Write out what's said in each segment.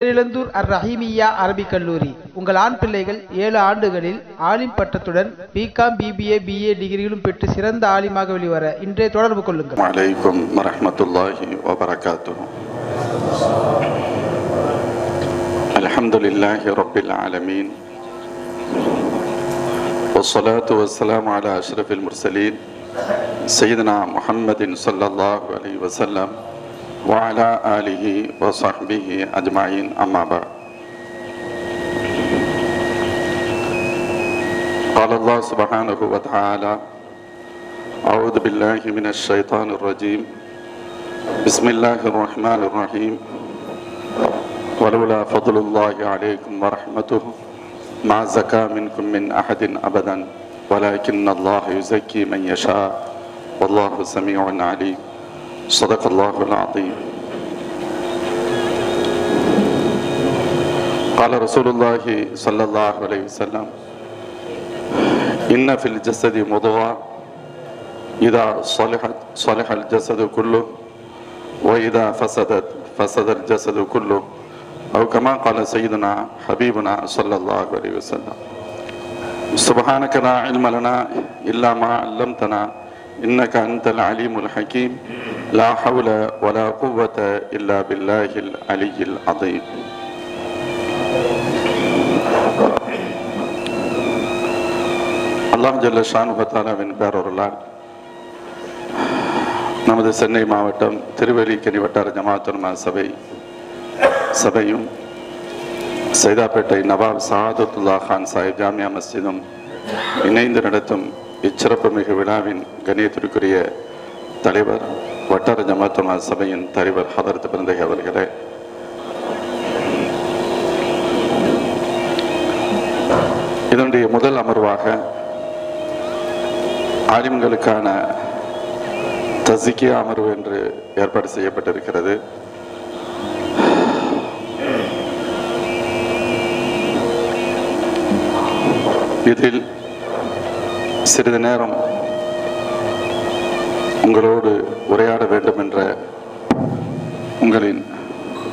பேரிழந்தூர் அர்-ரஹீமிய்யா Arabic கல்லூரி. உங்கள் ஆண் பிள்ளைகள் 7 ஆண்டுகளில் ஆலிம் பட்டத்துடன் பிகாம், பிபிஏ, பிஏ டிகிரிகளும் பெற்று சிறந்த ஆலிமாக வெளிவர இன்றே தொடர்பு கொள்ளுங்கள். அலைக்கும் வரஹ்மத்துல்லாஹி வபரகாத்துஹு. அல்ஹம்துலில்லாஹி ரப்பில் ஆலமீன். வஸ்ஸலாத்து வஸ்ஸலாமு அலா அஷ்ரஃபில் முர்ஸலீன் சய்யிதுனா முஹம்மதின் ஸல்லல்லாஹு அலைஹி வஸல்லம் وعلى آله وصحبه أجمعين أما بعد. قال الله سبحانه وتعالى: أعوذ بالله من الشيطان الرجيم. بسم الله الرحمن الرحيم. ولولا فضل الله عليكم ورحمته ما زكى منكم من أحد أبدا ولكن الله يزكي من يشاء والله سميع عليم. صدق الله العظيم. قال رسول الله صلى الله عليه وسلم: إن في الجسد مضغة إذا صلحت صلح الجسد كله وإذا فسدت فسد الجسد كله أو كما قال سيدنا حبيبنا صلى الله عليه وسلم. سبحانك لا علم لنا إلا ما علمتنا إنك أنت العليم الحكيم. لا حول ولا قوة إلا بالله العلي العظيم. அல்லாஹ் ஜல்ல ஷானுஹு தஆலாவின் பேரருளால் நமது சென்னை மாவட்டம் திருவல்லிக்கேணி வட்டார ஜமாஅத்துல் உலமா சபையும் சைதாப்பேட்டை நவாப் சஹாதத்துல்லா கான் சாஹிப் ஜாமியா மஸ்ஜிதும் இணைந்து நடத்தும் இச்சிறப்பு மிகு விழாவின் கண்ணியத்திற்குரிய தலைவர், வட்டார ஜமாஅத்துல் உலமா சபையின் தலைவர் ஹதரத் பிறந்தகை அவர்களே, இதனுடைய முதல் அமர்வாக ஆலிம்களுக்கான தஸ்கியா அமர்வு என்று ஏற்பாடு செய்யப்பட்டிருக்கிறது. இதில் சிறிது நேரம் உங்களோடு உரையாட வேண்டும் என்ற உங்களின்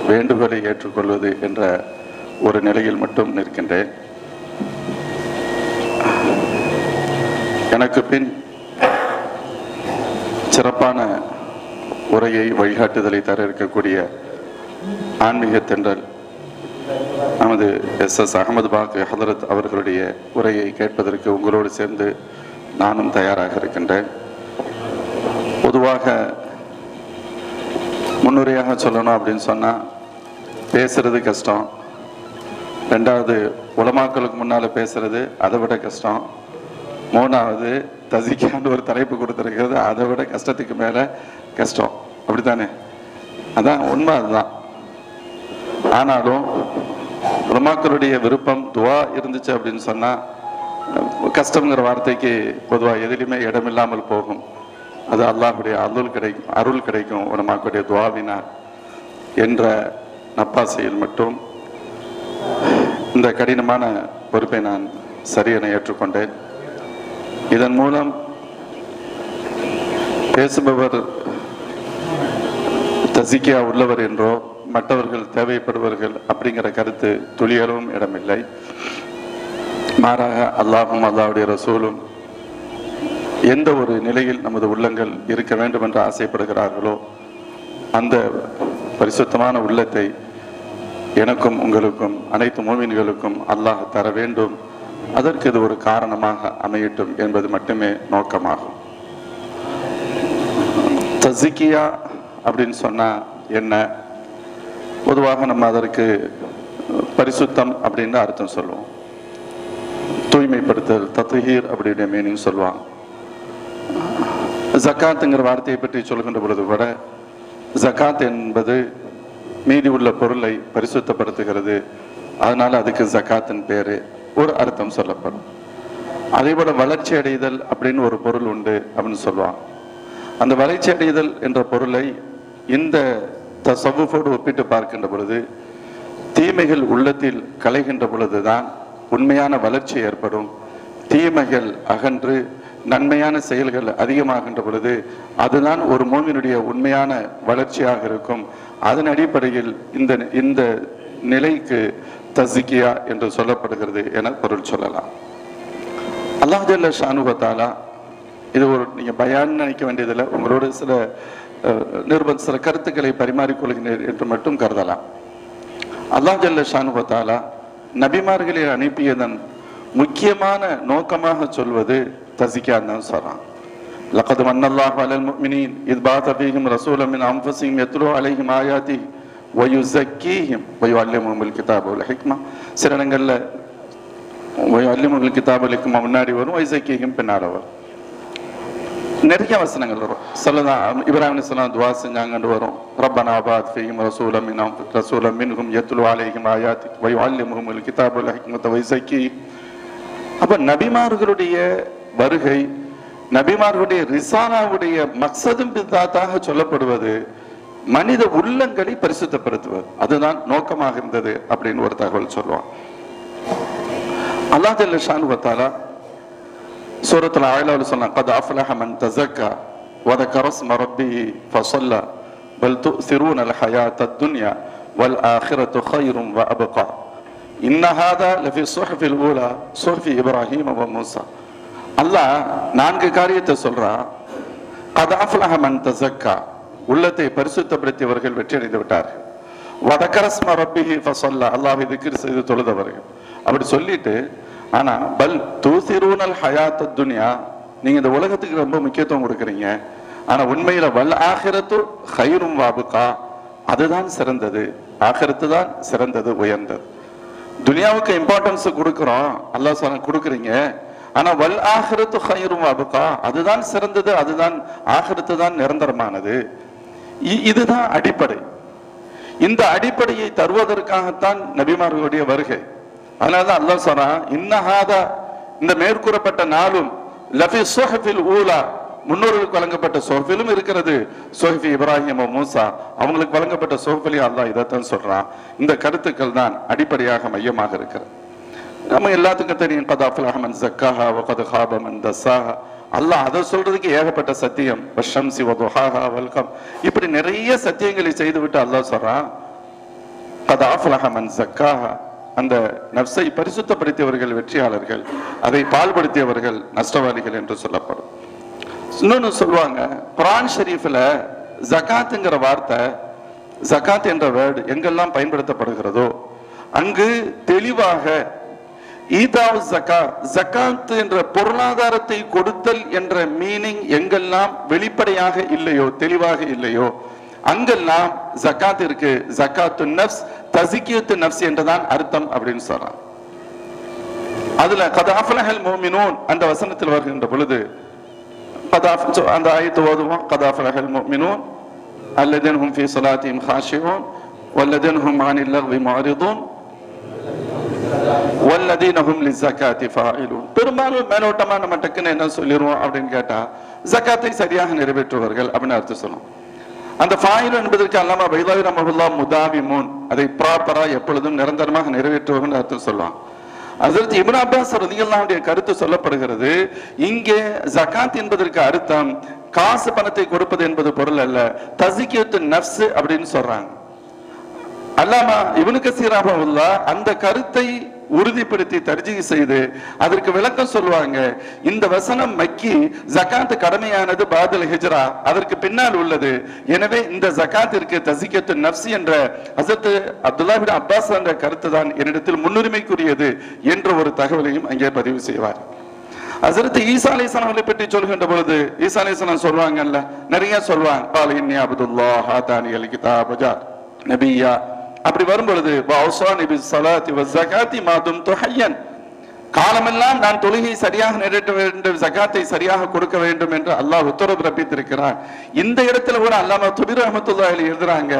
வேண்டுகோளை ஏற்றுக்கொள்வது என்ற ஒரு நிலையில் மட்டும் நிற்கின்றேன். எனக்கு பின் சிறப்பான உரையை வழிகாட்டுதலை தர இருக்கக்கூடிய ஆன்மீக தென்றல் நமது SS அகமது பாக் ஹதரத் அவர்களுடைய உரையை கேட்பதற்கு உங்களோடு சேர்ந்து நானும் தயாராக இருக்கின்றேன். பொதுவாக முன்னுரையாக சொல்லணும் அப்படின்னு சொன்னால் பேசுறது கஷ்டம். ரெண்டாவது, உலமாக்களுக்கு முன்னால் பேசுறது அதை விட கஷ்டம். மூணாவது, தஸ்கியான்னு ஒரு தலைப்பு கொடுத்துருக்கிறது, அதை விட கஷ்டத்துக்கு மேலே கஷ்டம். அப்படித்தானே? அதான் உண்மை, அதுதான். ஆனாலும் உலமாக்களுடைய விருப்பம் துவா இருந்துச்சு அப்படின்னு சொன்னால் கஷ்டங்கிற வார்த்தைக்கு பொதுவாக எதிலுமே இடமில்லாமல் போகும். அது அல்லாஹ்வுடைய அருள் கிடைக்கும் உலமாக்களுடைய துவாவினார் என்ற நப்பாசையில் மட்டும் இந்த கடினமான பொறுப்பை நான் சரியென ஏற்றுக்கொண்டேன். இதன் மூலம் பேசுபவர் தஸ்கியா உள்ளவர் என்றோ மற்றவர்கள் தேவைப்படுவர்கள் அப்படிங்கிற கருத்து துளியலும் இடமில்லை. மாறாக அல்லாஹும் அல்லாஹ்வுடைய ரசூலும் எந்த ஒரு நிலையில் நமது உள்ளங்கள் இருக்க வேண்டும் என்று ஆசைப்படுகிறார்களோ அந்த பரிசுத்தமான உள்ளத்தை எனக்கும் உங்களுக்கும் அனைத்து மூமின்களுக்கும் அல்லாஹ் தர வேண்டும். அதற்கு இது ஒரு காரணமாக அமையட்டும் என்பது மட்டுமே நோக்கமாகும். தஸ்கியா அப்படின்னு சொன்னா என்ன? பொதுவாக நம்ம அதற்கு பரிசுத்தம் அப்படின்னு அர்த்தம் சொல்லுவோம். தூய்மைப்படுத்தல், தத்ஹீர் அப்படின்ற மீனிங் சொல்லுவாங்க. ஜக்காத்துங்கிற வார்த்தையை பற்றி சொல்கின்ற பொழுது கூட ஜக்காத் என்பது மீதி உள்ள பொருளை பரிசுத்தப்படுத்துகிறது, அதனால அதுக்கு ஜக்காத்தின் பேரு ஒரு அர்த்தம் சொல்லப்படும். அதே போல வளர்ச்சி அடைதல் அப்படின்னு ஒரு பொருள் உண்டு அப்படின்னு சொல்லுவாங்க. அந்த வளர்ச்சி அடைதல் என்ற பொருளை இந்த தஸவ்வுஃபோடு ஒப்பிட்டு பார்க்கின்ற பொழுது தீமைகள் உள்ளத்தில் களைகின்ற பொழுதுதான் உண்மையான வளர்ச்சி ஏற்படும். தீமைகள் அகன்று நன்மையான செயல்கள் அதிகமாகின்ற பொழுது அதுதான் ஒரு மூமினுடைய உண்மையான வளர்ச்சியாக இருக்கும். அதன் அடிப்படையில் இந்த நிலைக்கு தஸ்கியா என்று சொல்லப்படுகிறது என பொருள் சொல்லலாம். அல்லாஹ் ஜல்ல ஷானுஹு வ தஆலா, இது ஒரு நீங்க பயான் நினைக்க வேண்டியதில்லை, உங்களோட சில கருத்துக்களை பரிமாறிக்கொள்கிறேன் என்று மட்டும் கருதலாம். அல்லாஹ் ஜல்ல ஷானுஹு வ தஆலா நபிமார்களை அனுப்பியதன் முக்கியமான நோக்கமாக சொல்வது தஸ்கியான்னு தான் சொல்றான். லகத் மன்னல்லாஹு அலல் முஃமினீன் இத் பஅஸ ஃபீஹிம் ரசூலன் மின் அன்ஃபுஸிஹிம் யத்லூ அலைஹிம் ஆயாத்திஹி வ யுஸக்கிஹிம் வ யுஅல்லிமுஹுல் கிதாப வல் ஹிக்மா. சில இடங்கள்ல வ யுஅல்லிமுஹுல் கிதாப வல் ஹிக்மா முன்னாடி வரும், வ யுஸக்கிஹிம் பின்னால வரும். நிறைய வசனங்கள் வரும். சொல்லலாம் இப்ராஹிம் அலைஹிஸ்ஸலாம் துஆ செஞ்சாங்கன்னு வரும். ரப்பனா பஅத் ஃபீஹிம் ரசூலன் மின்ஹும் யத்லூ அலைஹிம் ஆயாத்திஹி வ யுஅல்லிமுஹுல் கிதாப வல் ஹிக்மத வ யுஸக்கிஹிம். அப்ப நபிமார்களுடைய வருகை, நபிமார்களுடைய ரிசாலாவுடைய மக்சதும் பிதாத்தாக சொல்லப்படுவது மனித உள்ளங்களை பரிசுத்தப்படுத்துவது, அதுதான் நோக்கமாக இருந்தது அப்படின்னு ஒரு தகவல் சொல்லுவான். அல்லாஹ் ஜல்ல ஷானுஹு வ தஆலா சூரத்துல் அஅலால சொன்னான், قد أفلح من تزكى وذكر اسم ربه فصلى بل تؤثرون الحياة الدنيا والآخرة خير وأبقى إن هذا لفي الصحف الأولى صحف إبراهيم وموسى. அல்லாஹ் 4 காரியத்தை சொல்றான். قد أفلح من تزكى, உள்ளத்தை பரிசுத்தப்படுத்தியவர்கள் வெற்றி அடைந்து விட்டார்கள். وذكر اسم ربه فصلى, அல்லாஹ்வை திக்ர் செய்து தொழுதவர்கள். அப்படி சொல்லிட்டு, ஆனா பல் தூசிரூனல் ஹயாத்தத் துன்யா, நீங்க இந்த உலகத்துக்கு ரொம்ப முக்கியத்துவம் கொடுக்குறீங்க, ஆனா உண்மையில வல் ஆகிரத்து ஹைரும் வாபுகா, அதுதான் சிறந்தது, ஆகிரத்து தான் சிறந்தது, உயர்ந்தது. துனியாவுக்கு இம்பார்ட்டன்ஸ் கொடுக்குறோம், அல்லாஹ் சொல்ல கொடுக்குறீங்க, ஆனா வல் ஆகிரத்து ஹைரும் வாபுகா, அதுதான் சிறந்தது, அதுதான் ஆகிரத்து தான் நிரந்தரமானது. இதுதான் அடிப்படை. இந்த அடிப்படையை தருவதற்காகத்தான் நபிமார்களுடைய வருகை. அதனாலதான் அல்லாஹ் சொல்றான், இன்னஹாதா, இந்த மேற்கூறப்பட்ட நாளும் லஃபி ஸுஹஃபில் ஊலா, முன்னோர்களுக்கு வழங்கப்பட்ட ஸுஹஃபிலும் இருக்கிறது, ஸுஹஃபி இப்ராஹிம் மூசா, அவங்களுக்கு வழங்கப்பட்ட ஸுஹஃபிலையும் அல்லாஹ் இதைத்தான் சொல்றான். இந்த கருத்துக்கள் தான் அடிப்படையாக மையமாக இருக்கிறது. நம்ம எல்லாத்துக்கும் தெரியும், கத் அஃப்லஹ மன் ஸக்காஹா வ கத் ஹாப மன் தஸ்ஸாஹா. அல்லாஹ் அதை சொல்றதுக்கு ஏகப்பட்ட சத்தியம், வஷம்சி வ துஹாஹா வல் கம், இப்படி நிறைய சத்தியங்களை செய்து விட்டு அல்லாஹ் சொல்றான், கத் அஃப்லஹ மன் ஸக்காஹா, அந்த நஃப்ஸை பரிசுத்தப்படுத்தியவர்கள் வெற்றியாளர்கள், அதை பால்படுத்தியவர்கள் நஷ்டவாளிகள் என்று சொல்லப்படும். இன்னொன்னு சொல்லுவாங்க, குர்ஆன் ஷரீஃப்ல ஜகாத்ங்கிற வார்த்தை, ஜகாத் என்ற வேர்டு எங்கெல்லாம் பயன்படுத்தப்படுகிறதோ அங்கு தெளிவாக ஈதாவு ஜகாத், ஜகாத் என்ற பொருளாதாரத்தை கொடுத்தல் என்ற மீனிங் எங்கெல்லாம் வெளிப்படையாக இல்லையோ, தெளிவாக இல்லையோ, அங்கெல்லாம் ஜகாத் இருக்கு, ஜகாத்து நஃப்ஸ், தஸ்கியத்து நஃப்ஸ் என்றுதான் அர்த்தம் அப்படின்னு சொல்றான். அதுல கத் அஃப்லஹல் முஃமினூன் அந்த வசனத்தில் வருகின்ற பொழுது அந்த ஆயத்து ஓதுவோம், கத் அஃப்லஹல் முஃமினூன் அல்லதீன ஹும் ஃபீ ஸலாத்திஹிம் காஷிஊன் வல்லதீன ஹும் அனில் லக்வி முஅரிதூன் வல்லதீன ஹும் லிஸ்ஸகாத்தி ஃபாயிலூன். பெரும்பாலும் மேலோட்டமா நம்ம டக்குன்னு என்ன சொல்லிடுவோம் அப்படின்னு கேட்டா, ஜகாத்தை சரியாக நிறைவேற்றுவார்கள் அப்படின்னு அர்த்தம் சொல்லுவோம். அந்த ஃபாயில் என்பதற்கு அல்லாமா பைதாவி ரஹ்மத்துல்லாஹ் முதாவிமூன், அதை ப்ராப்பரா எப்பொழுதும் நிரந்தரமாக நிறைவேற்றுவார்கள் அர்த்தம் சொல்லுவாங்க. ஹஜ்ரத் இப்னு அப்பாஸ் ரலியல்லாஹு அன்ஹு கருத்து சொல்லப்படுகிறது, இங்கே ஜகாத் என்பதற்கு அர்த்தம் காசு பணத்தை கொடுப்பது என்பது பொருள் அல்ல, தஸ்கியத்து நஃப்ஸ் அப்படின்னு சொல்றாங்க. அல்லாமா இப்னு கஸீர் ரஹ்மத்துல்லாஹ் அந்த கருத்தை உறுதிப்படுத்தி தர்ஜீஹ் செய்து அதற்கு விளக்கம் சொல்லுவாங்க. இந்த வசனம் மக்கி, ஜகாத் கடமையானது பாதல் ஹிஜ்ரா, அதற்கு பின்னால் உள்ளது. எனவே இந்த ஜகாத்திற்கு தஸ்கியத்து நஃப்ஸ் என்ற ஹஜ்ரத் அப்துல்லாஹ் இப்னு அப்பாஸ் என்ற கருத்து தான் என்னிடத்தில் முன்னுரிமைக்குரியது என்ற ஒரு தகவலையும் அங்கே பதிவு செய்வார். ஹஜ்ரத் ஈசா அலைஹிஸ்ஸலாம் அவர்களை பற்றி சொல்கின்ற பொழுது ஈசா அலைஹிஸ்ஸலாம் சொல்வாங்கல்ல, நிறைய சொல்வாங்க, கால இன்னி அப்துல்லாஹ் ஹாதானியல் கிதாப ஜா நபியா. அப்படி வரும் பொழுது வஅஸானி பிஸ்ஸலாத்தி வஸ்ஸகாத்தி மா தும்து ஹய்யன், காலமெல்லாம் நான் தொழுகை சரியாக நிறைவேற்ற வேண்டும், ஜகாத்தை சரியாக கொடுக்க வேண்டும் என்று அல்லாஹ் உத்தரவு பிறப்பித்திருக்கிறார். இந்த இடத்துல கூட அல்லாமா துபீர் ரஹ்மத்துல்லாஹி அலைஹி எழுதுறாங்க,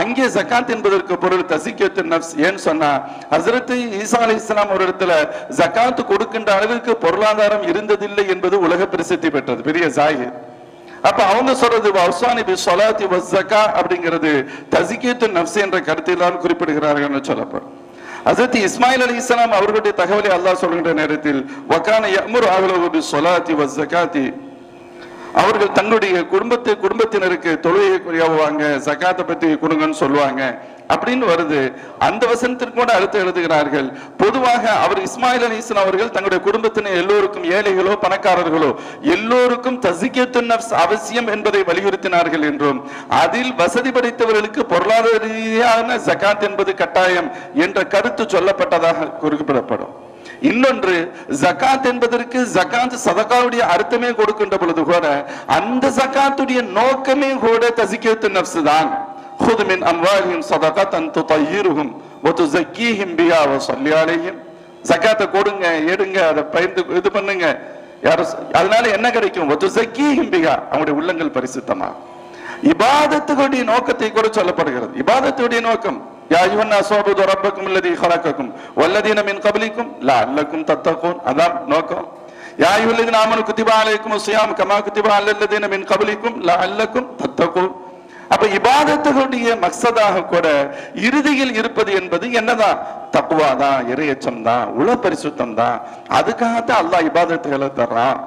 அங்கே ஜகாத் என்பதற்கு பொருள் தஸ்கியத்து நஃப்ஸ். ஏன்னு சொன்னா ஹஜ்ரத் ஈசா அலைஹிஸ்ஸலாம் ஒரு இடத்துல ஜகாத் கொடுக்கின்ற அளவிற்கு பொருளாதாரம் இருந்ததில்லை என்பது உலக பிரசித்தி பெற்றது, பெரிய ஜாஹிர். அப்ப அவங்க சொல்றது வஅஸானி பிஸ்ஸலாத்தி வஸ்ஸகா அப்படிங்கிறது தஸ்கியத்து நஃப்ஸ் என்ற கருத்தில்தான் குறிப்பிடுகிறார்கள் என்று சொல்லப்படும். ஹஜ்ரத் இஸ்மாயில் அலைஹிஸ்ஸலாம் அவர்களுடைய தகவலை அல்லாஹ் சொல்கின்ற நேரத்தில் வகான யஅமுரு அஹ்லஹு பிஸ்ஸலாத்தி வஸ்ஸகாத்தி, அவர்கள் தன்னுடைய குடும்பத்தினருக்கு தொழுகையை குறியாவுவாங்க, ஜகாத்தை பற்றி கொடுங்கன்னு சொல்லுவாங்க அப்படின்னு வருது. அந்த வசனத்திற்கு கூட அடுத்து எழுதுகிறார்கள், பொதுவாக அவர் இஸ்மாயில் அலைஹிஸ்ஸலாம் அவர்கள் தங்களுடைய குடும்பத்தினர் எல்லோருக்கும், ஏழைகளோ பணக்காரர்களோ எல்லோருக்கும் தஸ்கியத்துன் நஃப்ஸ் அவசியம் என்பதை வலியுறுத்தினார்கள் என்றும், அதில் வசதி படைத்தவர்களுக்கு பொருளாதார ரீதியான ஜகாத் என்பது கட்டாயம் என்ற கருத்து சொல்லப்பட்டதாக குறிப்பிடப்படும். இன்னொன்று, ஜகாத் என்பதற்கு ஜகாத் சதகாவுடைய அர்த்தமே கொடுக்கின்ற பொழுது கூட அந்த ஜகாத்துடைய நோக்கமே கூட தஸ்கியத்துன் நஃப்ஸ் தான். خذ من أموالهم صدقة تطهرهم وتزكيهم بها وصلي عليهم. ஜகாத்தை கொடுங்க, எடுங்க, அதை பயந்து இது பண்ணுங்க. அதனால என்ன கிடைக்கும்? وتزكيهم بها, அவங்களுடைய உள்ளங்கள் பரிசுத்தமா. இபாதத்துடைய நோக்கத்தை கூட சொல்லப்படுகிறது. இபாதத்துடைய நோக்கம், யா அய்யுஹன் நாஸ் உஅ்புது ரப்பக்கும் அல்லதீ خلقكم والذين من قبلكم لعلكم تتقون. அதான் நோக்கம். யா அய்யுஹல்லதீன ஆமனு குத்திப அலைக்குமுஸ் ஸியாம் கமா குத்திப அலல்லதீன மின் கப்லிக்கும் லஅல்லக்கும் தத்தகூன். அப்ப இபாதத்துடைய மக்சதாக கூட இறுதியில் இருப்பது என்பது என்னதான்? தக்வா தான், இறையச்சம் தான், உள பரிசுத்தம் தான். அதுக்காகத்தான் அல்லாஹ் இபாதத்துகளை தர்றான்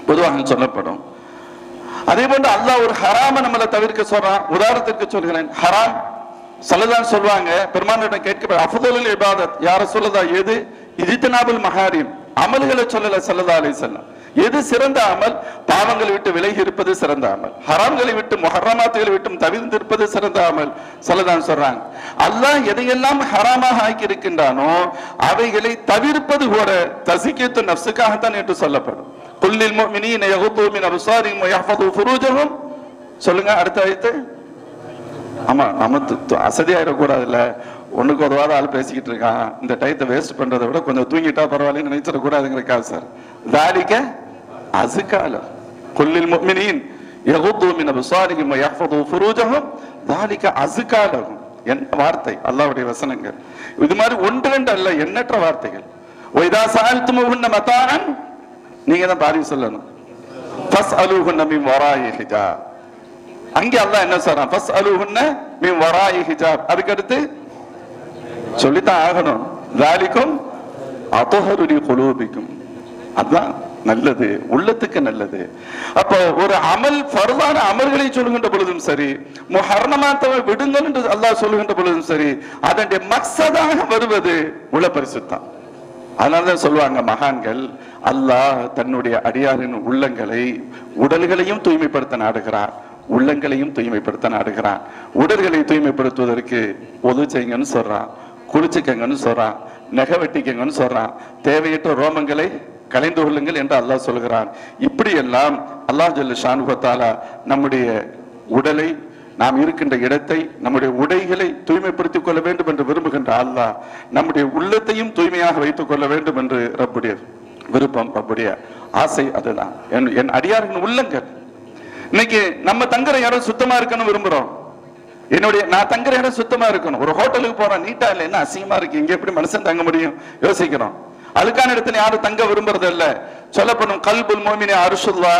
பொதுவாக சொல்லப்படும். அதே போன்று அல்லாஹ் ஒரு ஹராம நம்மளை தவிர்க்க சொல்றான். உதாரணத்திற்கு சொல்கிறேன், ஹராம் சொல்லதான் சொல்லுவாங்க, பெருமானிடம் கேட்க அஃதலுல் இபாதத் யார சொல்லதா, எது? இஜ்தினாபுல் மஹாரிம், அமல்களை சொல்லல ஸல்லல்லாஹு அலைஹி வஸல்லம். எது சிறந்த அமல்? பாவங்களை விட்டு விலகி இருப்பது சிறந்த அமல். ஹராம்களை விட்டு முஹர்ரமாத்துகளை விட்டும் தவிர்த்திருப்பது சிறந்த அமல் சொல்லதான் சொல்றாங்க. அல்லாஹ் எதையெல்லாம் ஹராமாக ஆக்கி இருக்கின்றானோ அவைகளை தவிர்ப்பது கூட தஸ்கியத்துன் நஃப்ஸுக்காகத்தான் என்று சொல்லப்படும். குல்லில் முஃமினீன யகுது மின் அப்சாரிஹிம் வ யஹ்ஃபது ஃபுரூஜஹும். சொல்லுங்க அடுத்த ஆயத்து. ஆமா, நம்ம அசதியாயிடக்கூடாதுல்ல. ஒண்ணுக்கு உதவாத ஆள் பேசிக்கிட்டு இருக்கான், இந்த டயத்தை வேஸ்ட் பண்றதை விட கொஞ்சம் தூங்கிட்டா பரவாயில்லன்னு நினைச்சிடக்கூடாதுங்கிறக்கா சார். தாலிக அஸ்கா லஹும் குல்லில் முஃமினீன் யகுது மின் அப்சாரிஹிம் வ யஹ்ஃபது ஃபுரூஜஹும் தாலிக அஸ்கா லஹும். என்ன வார்த்தை, அல்லாஹ்வுடைய வசனங்கள். இது மாதிரி ஒன்று ரெண்டு அல்ல, எண்ணற்ற வார்த்தைகள். வ இதா சஅல்துமுஹுன்ன மதாஅன், நீங்க தான் பாதி சொல்லணும். ஃபஸ்அலூஹுன்ன மின் வராஇ ஹிஜாப். அங்கே அல்லாஹ் என்ன சொல்றான்? ஃபஸ்அலூஹுன்ன மின் வராஇ ஹிஜாப். அதுக்கு அடுத்து சொல்லித்தான் ஆகணும். ذَلِكُمْ أَطْهَرُ لِقُلُوبِكُمْ. அதுதான் நல்லது, உள்ளத்துக்கு நல்லது. அப்போ ஒரு அமல், ஃபர்தான அமல்களை சொல்லுகின்ற பொழுதும் சரி, முஹர்ரமாத்தை விடுங்கள் என்று அல்லாஹ் சொல்லுகின்ற பொழுதும் சரி, அதனுடைய மக்சதாக வருவது உள பரிசுத்தம். அதனாலதான் சொல்லுவாங்க மகான்கள், அல்லாஹ் தன்னுடைய அடியாரின் உள்ளங்களை, உடல்களையும் தூய்மைப்படுத்த நாடுகிறார், உள்ளங்களையும் தூய்மைப்படுத்த நாடுகிறான். உடல்களை தூய்மைப்படுத்துவதற்கு ஒது செய்யுங்கன்னு சொல்றான், குளிச்சுக்கங்கன்னு சொல்றான், நெகை வெட்டிக்கங்கன்னு சொல்றான், தேவையற்ற ரோமங்களை கலைந்து கொள்ளுங்கள் என்று அல்லாஹ் சொல்கிறான். இப்படி எல்லாம் அல்லாஹ் ஜல்ல ஷானுஹு வ தஆலா நம்முடைய உடலை, நாம் இருக்கின்ற இடத்தை, நம்முடைய உடைகளை தூய்மைப்படுத்திக் கொள்ள வேண்டும் என்று விரும்புகின்ற அல்லாஹ் நம்முடைய உள்ளத்தையும் தூய்மையாக வைத்துக் கொள்ள வேண்டும் என்று ரப்புடைய விருப்பம், ரப்புடைய ஆசை அதுதான். என் அடியாரின் உள்ளங்கள். இன்னைக்கு நம்ம தங்குற இடம் சுத்தமா இருக்கணும் விரும்புறோம். நான் தங்குற இடம் சுத்தமா இருக்கணும். ஒரு ஹோட்டலுக்கு போறோம், நீட்டா இல்லை, என்ன அசிங்கமா இருக்கு, இங்க எப்படி மனுஷன் தங்க முடியும் யோசிக்கிறோம். அழுக்கான இடத்துல யாரும் தங்க விரும்புறது இல்ல. சொல்லப்படும் கல்புல் மோமினே அர்ஷுல்லா,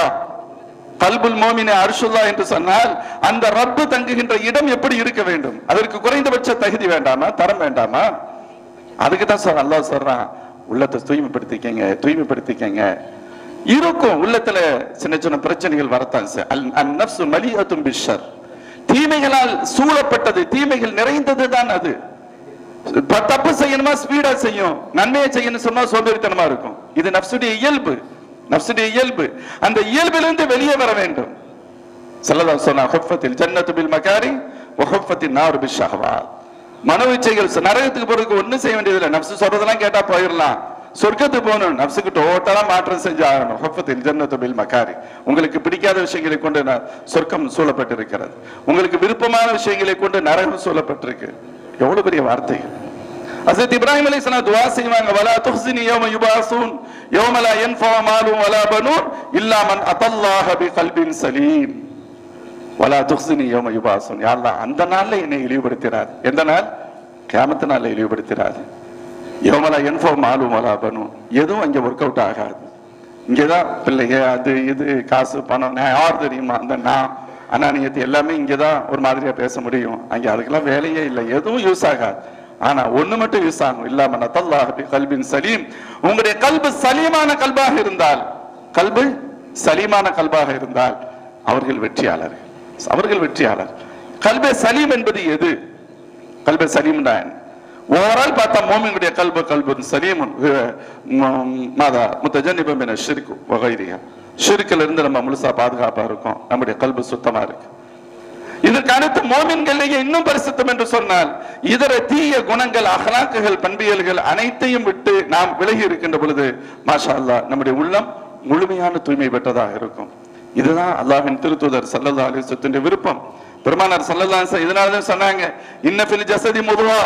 கல்புல் மோமினே அர்ஷுல்லா என்று சொன்னால் அந்த ரப்பு தங்குகின்ற இடம் எப்படி இருக்க வேண்டும்? அதற்கு குறைந்தபட்ச தகுதி வேண்டாமா, தரம் வேண்டாமா? அதுக்கு தான் அல்லாஹ் சொல்றான், உள்ளத்தை தூய்மைப்படுத்திக்கங்க, தூய்மைப்படுத்திக்கங்க. இருக்கும் உள்ளத்துல சின்ன சின்ன பிரச்சனைகள் வரத்தான். அந்நஃப்ஸு மலிஅத்துன் பிஷ்ஷர், தீமைகளால் சூழப்பட்டது, தீமைகள் நிறைந்தது தான் அது. தப்பு செய்யணுமா ஸ்பீடா செய்யும், நன்மையை செய்யணும் சொன்னா சோம்பேறித்தனமா இருக்கும். இது நஃப்ஸுடைய இயல்பு, நஃப்ஸுடைய இயல்பு. அந்த இயல்பிலிருந்து வெளியே வர வேண்டும். ஸல்லல்லாஹு அலைஹி வஸல்லம் ஹுஃபத்தில் ஜன்னத்து பில் மகாரி வ ஹுஃபத்தின் நார் பிஷ் ஷஹவாத். மனோவிச்சைகள், நரகத்துக்கு போறதுக்கு ஒண்ணும் செய்ய வேண்டியதில்லை. நஃப்ஸ் சொல்றதெல்லாம் கேட்டா போயிடலாம். சொர்க்கத்துக்கு போகணும், நஃப்ஸுக்கு டோட்டலா மாற்றம் செஞ்சு ஆகணும். ஹுஃபத்தில் ஜன்னத்து பில் மகாரி, உங்களுக்கு பிடிக்காத விஷயங்களை கொண்டு சொர்க்கம் சூழப்பட்டிருக்கிறது, உங்களுக்கு விருப்பமான விஷயங்களை கொண்டு நரகம் சூழப்பட்டிருக்கு. எவ்வளவு பெரிய வார்த்தைகள். ஹஜ்ரத் இப்ராஹிம் அலைஹிஸ்ஸலாம் துஆ செய்வாங்க, வலா துஹ்ஸினி யௌம யுபாஸூன் யௌம லா யன்ஃபஉ மாலுன் வலா பனூன் இல்லா மன் அத்தல்லாஹ பிகல்பின் சலீம். வலா துஹ்ஸினி யௌம யுபாஸூன், யா அல்லாஹ் அந்த நாள்ல என்னை இழிவுபடுத்திராது. எந்த நாள்? கியாமத் நாள்ல இழிவுபடுத்திராது. யௌம லா யன்ஃபஉ மாலுன் வலா பனூன், எதுவும் அங்க வொர்க் அவுட் ஆகாது. இங்கதான் பிள்ளைங்க, அது இது, காசு பணம், நான் யார் தெரியுமா, அந்த நான் அனானியத்து எல்லாமே இங்கதான் ஒரு மாதிரியா பேச முடியும். அங்க அதுக்கெல்லாம் வேலையே இல்லை, எதுவும் யூஸ் ஆகாது. ஆனா ஒண்ணு மட்டும் யூஸ் ஆகும், இல்லாம நத்தல்லாஹ பிகல்பின் சலீம். உங்களுடைய கல்பு சலீமான கல்பாக இருந்தால், கல்பு சலீமான கல்பாக இருந்தால் அவர்கள் வெற்றியாளர். அவர்கள் வெற்றியாளர். கல்பே சலீம் என்பது எது? கல்பே சலீம் தான் ஓவரால் பார்த்தா மோமினுடைய கல்பு சலீமுன் மாதா முத்தஜன்னிபம் என ஷிர்கு வகைரியா. ஷிர்கில் இருந்து நம்ம முழுசா பாதுகாப்பா இருக்கும். நம்முடைய கல்பு சுத்தமா இருக்கு. இதற்கு அடுத்து மோமின்களிலேயே இன்னும் பரிசுத்தம் என்று சொன்னால் இதர தீய குணங்கள், அஹ்லாக்குகள், பண்பியல்கள் அனைத்தையும் விட்டு நாம் விலகி இருக்கின்ற பொழுது மாஷா அல்லாஹ் நம்முடைய உள்ளம் முழுமையான தூய்மை பெற்றதாக இருக்கும். இதுதான் அல்லாஹ்வின் திருத்தூதர் ஸல்லல்லாஹு அலைஹி வஸல்லம் விருப்பம். பெருமானார் ஸல்லல்லாஹு அலைஹி வஸல்லம் இதனாலதான் சொன்னாங்க, இன்ன ஃபில் ஜஸதி முதுவா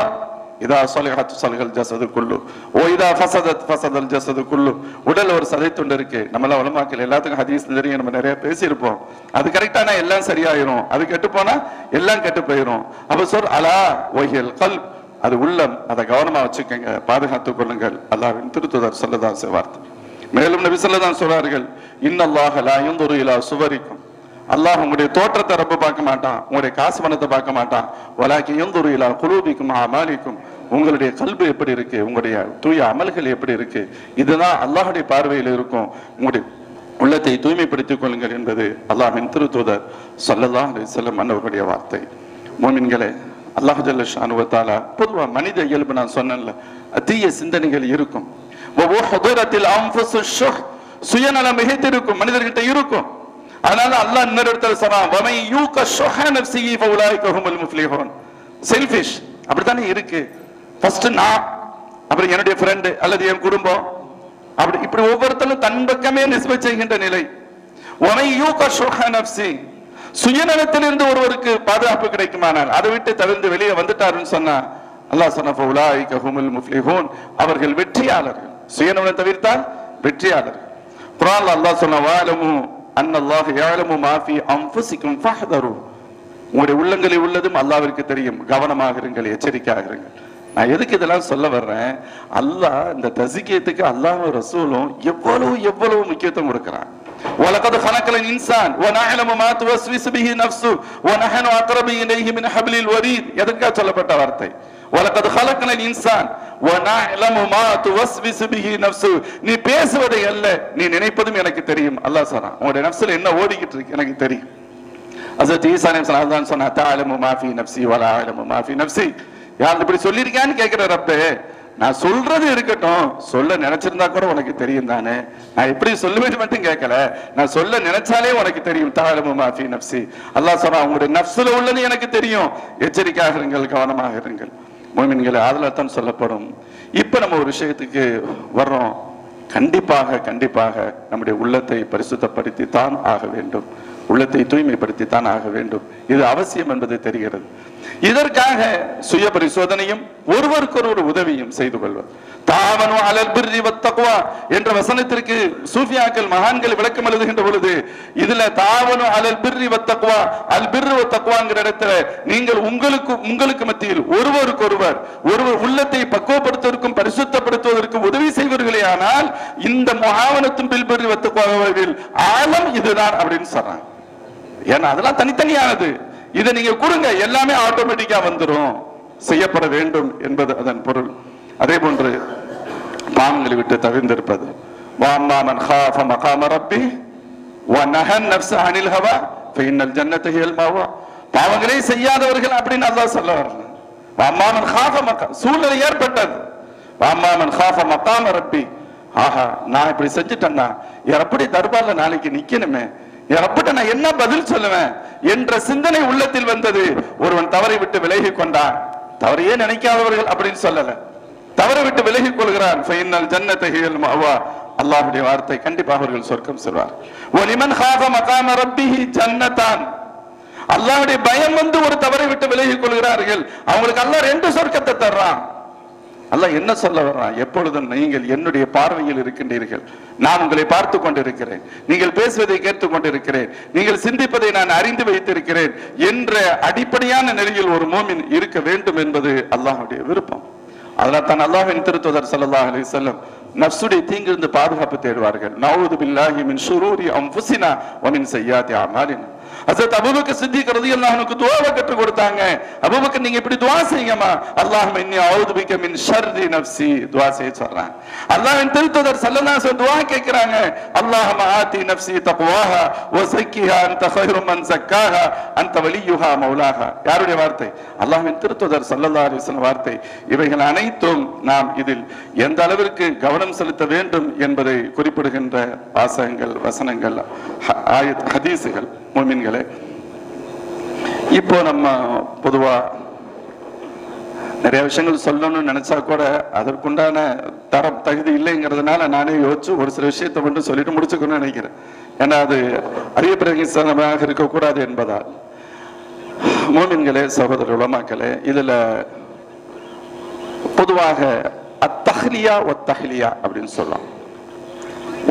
இதா ஸலிஹத் ஸலிஹல் ஜஸது குல்லு ஓ இதா ஃபஸதத் ஃபஸதல் ஜஸது குல்லு. உடல் ஒரு சதை துண்டு இருக்கு. நம்மள உலமாக்கள் எல்லாத்துக்கும் ஹதீஸ் தெரியும், நம்ம நிறைய பேசியிருப்போம். அது கரெக்டானா எல்லாம் சரியாயிரும், அது கெட்டு போனா எல்லாம் கெட்டு போயிரும். அப்ப சொல் அலா வஹில் கல்ப், அது உள்ளம், அதை கவனமா வச்சுக்கங்க, பாதுகாத்துக் கொள்ளுங்கள். அல்லாஹ்வின் திருத்தூதர் ஸல்லல்லாஹு அலைஹி வஸல்லம். மேலும் நபி ஸல்லல்லாஹு அலைஹி வஸல்லம் சொல்றார்கள், இன்னல்லாஹ லா யன்துரு இலா சுவரிக்கும், அல்லாஹ் உங்களுடைய தோற்றத்தை ரொம்ப பார்க்க மாட்டான், உங்களுடைய காசு பணத்தை பார்க்க மாட்டான். வலாக்கி யன்துரு இலா குலூபிக்கும் அமாலிக்கும், உங்களுடைய கல்பு எப்படி இருக்கு, உங்களுடைய தூய அமல்கள் எப்படி இருக்கு, இதுதான் அல்லாஹ்வுடைய பார்வையில் இருக்கும். உங்களுடைய உள்ளத்தை தூய்மைப்படுத்திக் கொள்ளுங்கள் என்பது அல்லாஹ்வின் திருத்தூதர் ஸல்லல்லாஹு அலைஹி வஸல்லம் அவர்களுடைய வார்த்தை. மோமின்களே, அல்லாஹ் ஜல்ல ஷானு வ தஆலா பொதுவா மனித இயல்பு நான் சொன்னேன்ல, தீய சிந்தனைகள் இருக்கும். சுயநலம் மிகைத்திருக்கும், மனிதர்கிட்ட இருக்கும். அதனால அல்லாஹ் இன்னொரு இடத்துல சொன்னான், வமை யூக ஷுஹ நஃப்ஸிஹி ஃபஉலாயிக ஹுமுல் முஃப்லிஹூன். செல்ஃபிஷ் அப்படித்தானே இருக்கு. ஃபர்ஸ்ட் நான், அப்புறம் என்னுடைய ஃப்ரெண்ட் அல்லது என் குடும்பம், அப்படி இப்படி ஒவ்வொருத்தரும் தன் பக்கமே நிஸ்பத் செய்கின்ற நிலை. வமை யூக ஷுஹ நஃப்ஸி, சுயநலத்திலிருந்து ஒருவருக்கு பாதுகாப்பு கிடைக்குமானால் அதை விட்டு தவிர்த்து வெளியே வந்துட்டாருன்னு சொன்னா அல்லாஹ் சொன்ன ஃபஉலாயிக ஹுமுல் முஃப்லிஹூன், அவர்கள் வெற்றியாளர்கள். சுயநலம் தவிர்த்தால் வெற்றியாளர்கள். குர்ஆன்ல அல்லாஹ் சொன்ன வஅலமு அன்னல்லாஹ யஅலமு மா ஃபீ அன்ஃபுசிக்கும் ஃபஹ்தரு, உங்களுடைய உள்ளங்களில் உள்ளதும் அல்லாஹ்விற்கு தெரியும், கவனமாக இருங்கள், எச்சரிக்கையாக இருங்கள். நான் எதுக்கு இதெல்லாம் சொல்ல வர்றேன், அல்லாஹ் இந்த தஸ்கியத்துக்கு அல்லாஹ்வும் ரசூலும் எவ்வளவு முக்கியத்துவம் கொடுக்கிறான். வலகத் خلقنا الانسان ونعلم ما توسوس به نفسه ونحن اقرب اليه من حبل الوريد. எதுக்காக சொல்லப்பட்ட வார்த்தை? வலகத் خلقنا الانسان ونعلم ما توسوس به نفسه. நீ பேசுவதை அல்ல, நீ நினைப்பதும் எனக்கு தெரியும். அல்லாஹ் சொல்றான், உங்களுடைய நஃப்ஸ்ல என்ன ஓடிக்கிட்டு இருக்கு எனக்கு தெரியும். ஹஜ்ரத் ஈசா அலைஹிஸ்ஸலாம் தான் சொன்னா, தஅலமு மா ஃபீ நஃப்ஸி வலா அஅலமு மா ஃபீ நஃப்ஸி. யார் இப்படி சொல்லிருக்கான்னு கேக்குற ரப்பே, நான் சொல்றது இருக்கட்டும், சொல்ல நினைச்சிருந்தா கூட உனக்கு தெரியும் தானே, நான் எப்படி சொல்லுவேன்னு மட்டும் கேட்கல, நான் சொல்ல நினைச்சாலே உனக்கு தெரியும். தஅலமு மா ஃபீ நஃப்ஸி. அல்லாஹ் சொல்றான், உங்களுடைய நஃப்ஸ்ல உள்ளது எனக்கு தெரியும், எச்சரிக்கையாக இருங்கள், கவனமாக இருங்கள். முஃமின்களே, அதனால்தான் சொல்லப்படும். இப்ப நம்ம ஒரு விஷயத்துக்கு வர்றோம். கண்டிப்பாக நம்முடைய உள்ளத்தை பரிசுத்தப்படுத்தி தான் ஆக வேண்டும், உள்ளத்தை தூய்மைப்படுத்தித்தான் ஆக வேண்டும். இது அவசியம் என்பது தெரிகிறது. இதற்காக சுய பரிசோதனையும் ஒருவருக்கொரு உதவியும் செய்து கொள்வது. தாவனு அலல் பிர்ரி வத்தக்வா என்ற வசனத்திற்கு சூஃபியாக்கள் மகான்கள் விளக்கம் எழுதுகின்ற பொழுது, இதுல தாவனு அலல் பிர்ரி வத்தக்வா, அல் பிர்ரு வத்தக்வாங்கிற இடத்துல நீங்கள் உங்களுக்கு மத்தியில் ஒருவர் உள்ளத்தை பக்குவப்படுத்துவதற்கும் பரிசுத்தப்படுத்துவதற்கும் உதவி செய்வீர்களே, ஆனால் இந்த முஆவனத்தும் பில் பிர்ரி வத்தக்வாவில் ஆழம் இதுதான் அப்படின்னு சொல்றாங்க. ஏன்னா அதெல்லாம் தனித்தனியானது. இதை நீங்க கொடுங்க, எல்லாமே ஆட்டோமேட்டிக்கா வந்துடும், செய்யப்பட வேண்டும் என்பது அதன் பொருள். அதே போன்று பாவங்களை விட்டு தவிர்ந்திருப்பது. வஅம்மா மன் காஃப மகாம ரப்பி வநஹா நஃப்ஸ அனில் ஹவா ஃபஇன்னல் ஜன்னத ஹியல் மஅவா. பாவங்களே செய்யாதவர்கள் அப்படின்னு அல்லாஹ் சொல்றார். வஅம்மா மன் காஃப சூழ்நிலை ஏற்பட்டது. வஅம்மா மன் காஃப மகாம ரப்பி, ஆஹா நான் இப்படி செஞ்சுட்டேன்னா எப்படி தர்பார்ல நாளைக்கு நிக்கணுமே, எப்பட்ட நான் என்ன பதில் சொல்லுவேன் என்ற சிந்தனை உள்ளத்தில் வந்தது. ஒருவன் தவறை விட்டு விலகி கொண்டான். தவறையே நினைக்காதவர்கள் அப்படின்னு சொல்லல, தவறை விட்டு விலகிக் கொள்கிறான். ஃபைனல் ஜன்னத ஹியல் மஅவா, அல்லாஹ்வுடைய வார்த்தை, கண்டிப்பாக அவர்கள் சொர்க்கம் செல்வார். வலிமன் காஃப மகாம ரப்பிஹி ஜன்னதான், அல்லாஹ்வுடைய பயம் வந்து ஒரு தவறை விட்டு விலகிக் கொள்கிறார்கள், அவங்களுக்கு அல்லாஹ் 2 சொர்க்கத்தை தர்றான். அல்லாஹ் என்ன சொல்ல வர்றான், எப்பொழுதும் நீங்கள் என்னுடைய பார்வையில் இருக்கின்றீர்கள், நான் உங்களை பார்த்து கொண்டிருக்கிறேன், நீங்கள் பேசுவதை கேட்டுக் கொண்டிருக்கிறேன், நீங்கள் சிந்திப்பதை நான் அறிந்து வைத்திருக்கிறேன் என்ற அடிப்படையான நிலையில் ஒரு மோமின் இருக்க வேண்டும் என்பது அல்லாஹ்வுடைய விருப்பம். அதனால் தான் அல்லாஹ்வின் திருத்தூதர் ஸல்லல்லாஹு அலைஹி வஸல்லம் நஃப்ஸுடைய தீங்கிலிருந்து பாதுகாப்பு தேடுவார்கள். நஊது பில்லாஹி மின் ஷுரூரி அன்ஃபுஸினா வ மின் ஸய்யாத்தி அமாலினா. ஹஸரத் அபூபக்கர் சித்திக் ரலியல்லாஹு அன்ஹு துஆவை கற்றுக் கொடுத்தாங்க. அபூபக்கர் நீங்க இப்படி துஆ செய்யுங்கம்மா, அல்லாஹும்ம இன்னி அஊது பிக மின் ஷர்ரி நஃப்ஸி துஆ செய்ய சொல்றாங்க. அல்லாஹ்வின் திருத்தூதர் ஸல்லல்லாஹு அலைஹி வஸல்லம் துஆ கேக்குறாங்க, அல்லாஹும்ம ஆதி நஃப்ஸி தக்வாஹா வ ஸக்கிஹா அன்த கைரு மன் ஸக்காஹா அன்த வலியுஹா மௌலாஹா. யாருடைய வார்த்தை? அல்லாஹ்வின் திருத்தூதர் ஸல்லல்லாஹு அலைஹி வஸல்லம் வார்த்தை. இவைகள் அனைத்தும் நாம் இதில் எந்த அளவிற்கு கவனம் செலுத்த வேண்டும் என்பதை குறிப்பிடுகின்ற வாசகங்கள், வசனங்கள், ஆயத், ஹதீஸுகள். முஃமின்களே, இப்போ நம்ம பொதுவா நிறைய விஷயங்கள் சொல்லணும்னு நினைச்சா கூட அதற்குண்டான தகுதி இல்லைங்கிறதுனால நானே யோசிச்சு ஒரு சில விஷயத்தை மட்டும் சொல்லிட்டு முடிச்சுக்கணும்னு நினைக்கிறேன். ஏன்னா அது அறியப்பிரகமாக இருக்கக்கூடாது என்பதால். முஃமின்களே, சகோதர உலமாக்களே, இதுல பொதுவாக அத்தஹ்லியா வத்தஹ்லியா அப்படின்னு சொல்லலாம்.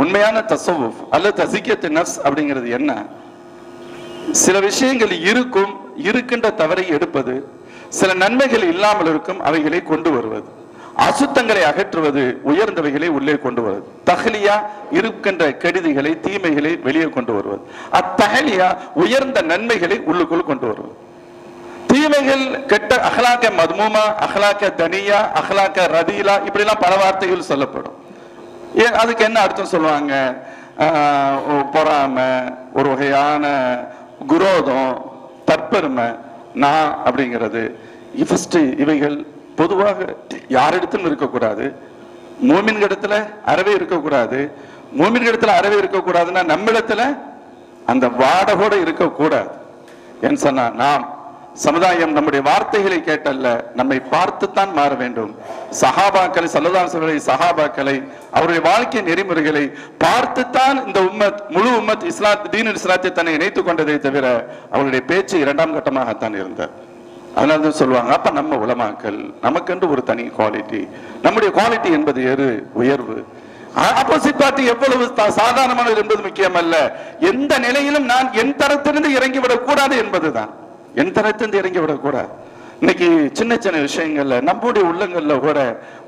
உண்மையான தஸவ்வுஃப் அல்லது தஸிக்கியத்து நஃப்ஸ் அப்படிங்கிறது என்ன? சில விஷயங்கள் இருக்கும், இருக்கின்ற தவறை எடுப்பது, சில நன்மைகள் இல்லாமல் இருக்கும் அவைகளை கொண்டு வருவது, அசுத்தங்களை அகற்றுவது, உயர்ந்தவைகளை உள்ளே கொண்டு வருவது. தஹ்லியா இருக்கின்ற கெடுதிகளை, தீமைகளை வெளியே கொண்டு வருவது. அத்தஹ்லியா உயர்ந்த நன்மைகளை உள்ளுக்குள் கொண்டு வருவது. தீமைகள், கெட்ட அஹ்லாக்க மத்மூமா, அஹ்லாக்க தனியா, அஹ்லாக்க ரதீலா, இப்படி எல்லாம் பல வார்த்தைகள் சொல்லப்படும். அதுக்கு என்ன அர்த்தம் சொல்லுவாங்க? பொறாமை, ஒரு வகையான குரோதம், தற்பெருமை, நான் அப்படிங்கிறது. இவைகள் பொதுவாக யாரிடத்திலும் இருக்கக்கூடாது. மூமின்களிடத்துல அறவே இருக்கக்கூடாது. மூமின்களிடத்துல அறவே இருக்கக்கூடாதுன்னா நம்மிடத்துல அந்த வாடகோட இருக்கக்கூடாது. ஏன்னு சொன்னா நாம் சமுதாயம் நம்முடைய வார்த்தைகளை கேட்டல்ல, நம்மை பார்த்துத்தான் மாற வேண்டும். சஹாபாக்களை, ஸல்லல்லாஹு அலைஹி வஸல்லம் சஹாபாக்களை, அவருடைய வாழ்க்கை நெறிமுறைகளை பார்த்துத்தான் இந்த உம்மத், முழு உம்மத் தீனுல் இஸ்லாத்தை தன்னை இணைத்துக் கொண்டதை தவிர அவருடைய பேச்சு இரண்டாம் கட்டமாகத்தான் இருந்தது. அதனால தான் சொல்லுவாங்க, அப்ப நம்ம உலமாக்கள் நமக்கென்று ஒரு தனி குவாலிட்டி, நம்முடைய குவாலிட்டி என்பது உயர்வு. ஆப்போசிட் பார்ட்டி எவ்வளவு சாதாரணமானது என்பது முக்கியம் அல்ல, எந்த நிலையிலும் நான் என் தரத்திலிருந்து இறங்கிவிடக் கூடாது என்பதுதான். என் தரத்திலிருந்து இறங்கிவிடக் கூடாது. இன்னைக்கு சின்ன சின்ன விஷயங்கள்ல நம்முடைய உள்ளங்கள்ல கூட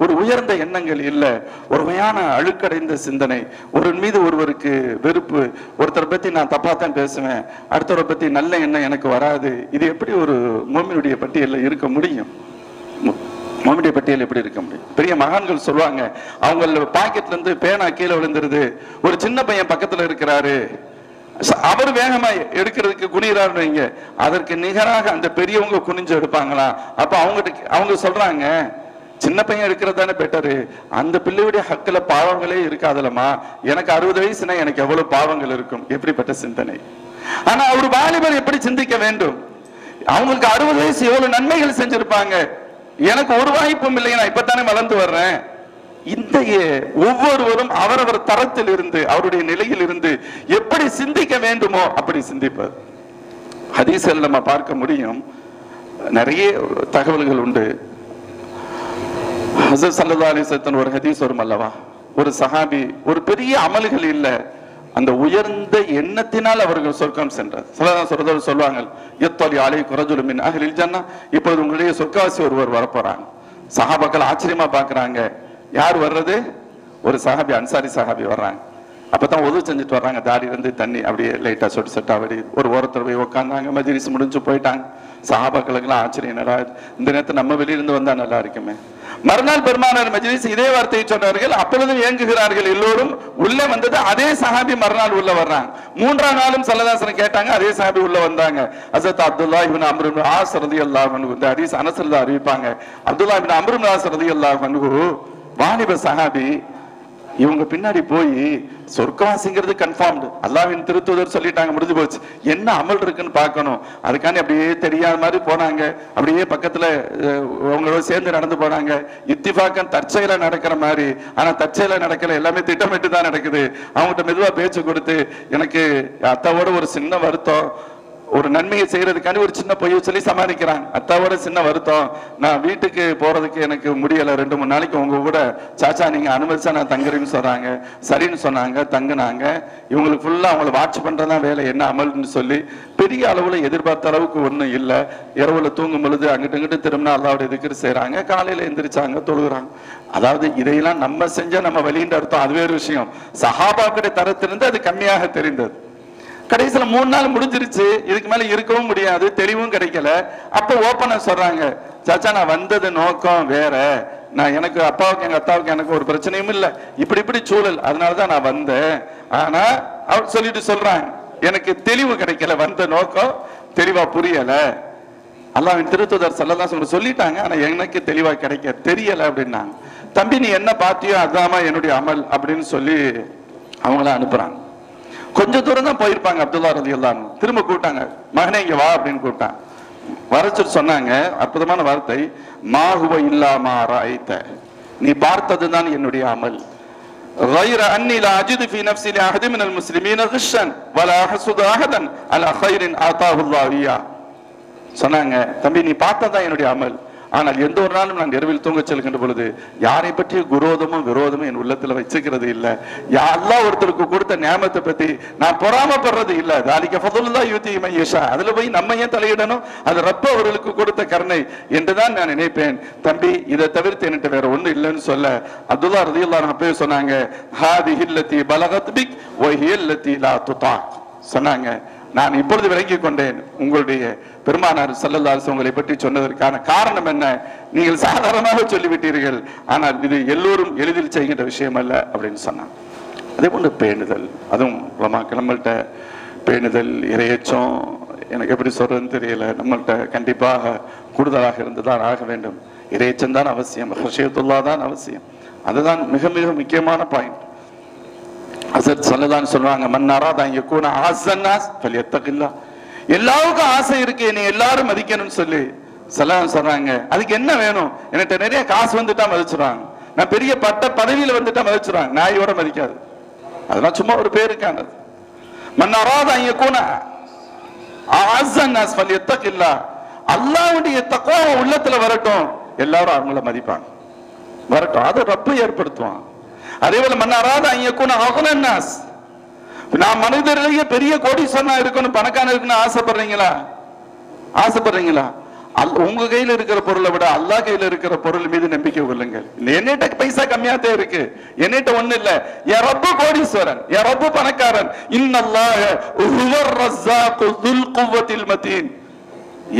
ஒரு உயர்ந்த எண்ணங்கள் இல்லை, ஒரு வகையான அழுக்கடைந்த சிந்தனை, ஒரு மீது ஒருவருக்கு வெறுப்பு, ஒருத்தரை பத்தி நான் தப்பா தான் பேசுவேன், அடுத்தவரை பத்தி நல்ல எண்ணம் எனக்கு வராது. இது எப்படி ஒரு மோமினுடைய பட்டியலில் இருக்க முடியும்? மோமினுடைய பட்டியல் எப்படி இருக்க முடியும்? பெரிய மகான்கள் சொல்லுவாங்க, அவங்க பாக்கெட்ல இருந்து பேனா கீழே விழுந்துருது, ஒரு சின்ன பையன் பக்கத்துல இருக்கிறாரு, அவர் வேகமா எடுக்கிறதுக்கு குனிறாருங்க, அதற்கு நிகராக அந்த பெரியவங்க குனிஞ்சு எடுப்பாங்களா? அப்ப அவங்க சொல்றாங்க, சின்ன பையன் எடுக்கிறது தானே பெட்டரு, அந்த பிள்ளையுடைய ஹக்கில பாவங்களே இருக்காதுலமா, எனக்கு 60 வயசுனா எனக்கு எவ்வளவு பாவங்கள் இருக்கும். எப்படிப்பட்ட சிந்தனை! ஆனா ஒரு வாலிபர் எப்படி சிந்திக்க வேண்டும்? அவங்களுக்கு 60 வயசு எவ்வளவு நன்மைகள் செஞ்சிருப்பாங்க, எனக்கு ஒரு வாய்ப்பும் இல்லை, நான் இப்பதானே வளர்ந்து வர்றேன். இந்த ஒவ்வொருவரும் அவரவர் தரத்தில் இருந்து, அவருடைய நிலையில் இருந்து எப்படி சிந்திக்க வேண்டுமோ அப்படி சிந்திப்பது. ஹதீஸில் நம்ம பார்க்க முடியும், நிறைய தகவல்கள் உண்டு. ஹஸரத் ஸல்லல்லாஹு அலைஹி வஸல்லம் ஒரு ஹதீஸ் வரும் அல்லவா, ஒரு சஹாபி ஒரு பெரிய அமல்கள் இல்லை, அந்த உயர்ந்த எண்ணத்தினால் அவர்கள் சொர்க்கம் சென்றார். சொல்லுவாங்க, யத்தலி அலைக்கும் ரஜுலுன் மின் அஹ்லில் ஜன்னah, இப்பொழுது உங்களுடைய சொர்க்கவாசி ஒருவர் வரப்போறாங்க. சஹாபாக்கள் ஆச்சரியமா பாக்குறாங்க, யார் வர்றது? ஒரு சஹாபி, அன்சாரி சஹாபி வர்றாங்க. அப்பதான் உதவு செஞ்சுட்டு வர்றாங்க, தாடி இருந்து தண்ணி அப்படியே லைட்டா சொட்டு சொட்டா வடி, ஒரு ஓரத்தில் போய் உட்காந்தாங்க, மஜ்லிஸ் முடிஞ்சு போயிட்டாங்க. சஹாபாக்களுக்கெல்லாம் ஆச்சரியம், என்னடா இந்த நேரத்தை நம்ம வெளியிருந்து வந்தா நல்லா இருக்குமே. மறுநாள் பெருமானார் மஜ்லிஸ் இதே வார்த்தையை சொன்னார்கள், அப்பொழுதும் ஏங்குகிறார்கள் எல்லோரும். உள்ளே வந்தது அதே சஹாபி மறுநாள் உள்ள வர்றாங்க. 3ஆம் நாளும் ஸல்லல்லாஹு அலைஹி வஸல்லம் கேட்டாங்க, அதே சஹாபி உள்ள வந்தாங்க. ஹஸரத் அப்துல்லாஹ் இப்னு அம்ர் இப்னு ஆஸ் ரலியல்லாஹு அன்ஹு, இந்த ஹதீஸ் அனஸ்ல அறிவிப்பாங்க. அப்துல்லாஹ் இப்னு அம்ர் இப்னு ஆஸ் ரலியல்லாஹு அன்ஹு வாலிப சஹாபி, இவங்க பின்னாடி போய் சொர்க்கவாசிங்கிறது கன்ஃபார்ம்டு, அல்லாஹ்வின் திருத்தூதர் சொல்லிட்டாங்க, முடிஞ்சு போச்சு, என்ன அமல் இருக்குன்னு பார்க்கணும். அதுக்காண்டி அப்படியே தெரியாத மாதிரி போனாங்க, அப்படியே பக்கத்துல அவங்களோட சேர்ந்து நடந்து போனாங்க. இத்திஃபாக்கன் தற்செயலா நடக்கிற மாதிரி, ஆனா தற்செயலா நடக்கல, எல்லாமே திட்டமிட்டு தான் நடக்குது. அவங்ககிட்ட மெதுவா பேச்சு கொடுத்து, எனக்கு அத்தாவோட ஒரு சின்ன வருத்தம், ஒரு நன்மையை செய்யறதுக்காண்டி ஒரு சின்ன பொய்யை சொல்லி சமாளிக்கிறாங்க. அத்தாவோட சின்ன வருத்தம், நான் வீட்டுக்கு போறதுக்கு எனக்கு முடியல, 2-3 நாளைக்கு உங்க கூட சாச்சா நீங்க அனுமதிச்சா நான் தங்குறேன்னு சொல்றாங்க. சரின்னு சொன்னாங்க, தங்குனாங்க. இவங்களுக்கு ஃபுல்லா அவங்களை வாட்ச் பண்றதான் வேலை, என்ன அமல்னு சொல்லி பெரிய அளவுல எதிர்பார்த்த அளவுக்கு ஒன்றும் இல்லை. இரவுல தூங்கும் பொழுது அங்கிட்டு இங்கிட்டு திரும்பினா அல்லாவுடைய திக்ர் செய்யறாங்க, காலையில எந்திரிச்சாங்க, தொழுகிறாங்க. அதாவது இதையெல்லாம் நம்ம செஞ்சா நம்ம வழின்ற அர்த்தம், அது வேறு விஷயம். சஹாபாக்களுடைய தரத்திலிருந்து அது கம்மியாக தெரிந்தது. கடைசியில 3 நாள் முடிஞ்சிருச்சு, இதுக்கு மேல இருக்கவும் முடியாது, தெளிவும் கிடைக்கல. அப்ப ஓப்பனா சொல்றாங்க, சாச்சா நான் வந்தது நோக்கம் வேற, நான் எனக்கு அப்பாவுக்கு எங்க அத்தாவுக்கு எனக்கு ஒரு பிரச்சனையும் இல்லை, இப்படி சூழல், அதனாலதான் நான் வந்தேன். ஆனா அவர் சொல்லிட்டு சொல்றாங்க, எனக்கு தெளிவு கிடைக்கல, வந்த நோக்கம் தெளிவா புரியல. அல்லாஹ்வின் திருத்தூதர் ஸல்லல்லாஹு அலைஹி வஸல்லம் சொல்லிட்டாங்க, ஆனா எனக்கு தெளிவா தெரியல அப்படின்னாங்க. தம்பி நீ என்ன பார்த்தியோ அதாமா என்னுடைய அமல் அப்படின்னு சொல்லி அவங்கள அனுப்புறாங்க. கொஞ்ச தூரம் தான் போயிருப்பாங்க அப்துல்லா ரலியல்லாஹு அன்ஹு. திரும்ப கூப்பிட்டாங்க, மகனே இங்க வா அப்படின்னு கூப்பிட்டாங்க. வரச்சுட்டு சொன்னாங்க அற்புதமான வார்த்தை, மா ஹுவ இல்லா மா ரஅய்த, நீ பார்த்ததுதான் என்னுடைய அமல். غير أني لا أجد في نفسي لأحد من المسلمين غشا ولا أحسد أحدا على خير آتاه الله إياه. சொன்னாங்க, தம்பி நீ பார்த்ததான் என்னுடைய அமல், ஆனால் எந்த ஒரு நாளும் நான் இரவில் தூங்க செல்கின்ற பொழுது யாரை பற்றிய விரோதமும் என் உள்ளத்துல வச்சுக்கிறது இல்லை. அல்லாஹ் ஒருத்தருக்கு கொடுத்த நியாமத்தை பத்தி நான் பொறாமப்படுறது இல்லை. தாலிக ஃபதுலுல்லாஹி யுதீஹி மன் யஷா, அதுல போய் நம்ம ஏன் தலையிடணும், அது ரப்ப அவர்களுக்கு கொடுத்த கருணை என்றுதான் நான் நினைப்பேன். தம்பி இதை தவிர்த்து என்கிட்ட வேற ஒண்ணு இல்லைன்னு சொல்ல அப்துல்லா ரலியல்லாஹு அன்ஹு அப்பவே சொன்னாங்க, ஹாதிஹி அல்லதி பலகத் பிக் வ ஹிய அல்லதி லா துதாக். சொன்னாங்க, நான் இப்பொழுது விளங்கிக் கொண்டேன் உங்களுடைய பெருமானார் ஸல்லல்லாஹு அலைஹி வஸல்லம் உங்களை பற்றி சொன்னதற்கான காரணம் என்ன, நீங்கள் சாதாரணமாக சொல்லிவிட்டீர்கள், ஆனால் இது எல்லோரும் எளிதில் செய்கின்ற விஷயம் அல்ல அப்படின்னு சொன்னாங்க. அதே போன்று பேணுதல், அதுவும் நம்மள்கிட்ட பேணுதல் இறையச்சம் எனக்கு எப்படி சொல்றதுன்னு தெரியல, நம்மள்கிட்ட கண்டிப்பாக கூடுதலாக இருந்துதான் ஆக வேண்டும். இறையச்சம் தான் அவசியம், ஹஷியத்துல்லாஹ் தான் அவசியம். அதுதான் மிக மிக முக்கியமான பாயிண்ட். ஹஸரத் ஸல்லல்லாஹு சொல்றாங்க, மன் அராத அன் யகூன அஸன் நாஸ் ஃபல்யத்தகில்லாஹ், எல்லாருக்கும் ஆசை இருக்கு நீ எல்லாரும் மதிக்கணும்னு சொல்லி ஸல்லல்லாஹு சொல்றாங்க. அதுக்கு என்ன வேணும், என்கிட்ட நிறைய காசு வந்துட்டா மதிச்சுறாங்க, நான் பெரிய பதவியில வந்துட்டா மதிச்சுறாங்க, நாயோட மதிக்காது, அதெல்லாம் சும்மா ஒரு பேருக்கானது. மன் அராத அன் யகூன அஸன் நாஸ் ஃபல்யத்தகில்லாஹ், அல்லாஹ்வுடைய தக்வா உள்ளத்துல வரட்டும், எல்லாரும் அவங்கள மதிப்பாங்க, வரட்டும், அதை ரப்பு ஏற்படுத்துவான். அதே போல மன்னாராத ஐயக்கூன அகலன் நாஸ், நான் மனிதர்களையே பெரிய கோடீஸ்வரனா இருக்கணும், பணக்கான இருக்கணும் ஆசைப்படுறீங்களா? உங்க கையில இருக்கிற பொருளை விட அல்லாஹ் கையில இருக்கிற பொருள் மீது நம்பிக்கை கொள்ளுங்கள். என்னிட்ட பைசா கம்மியாத்தே இருக்கு, என்னிட்ட ஒண்ணு இல்ல, என் ரப்பு கோடீஸ்வரன், என் ரப்பு பணக்காரன். இன்னல்லாஹ ஹுவர் ரஸாக்கு ذுல் குவத்தில் மதீன்,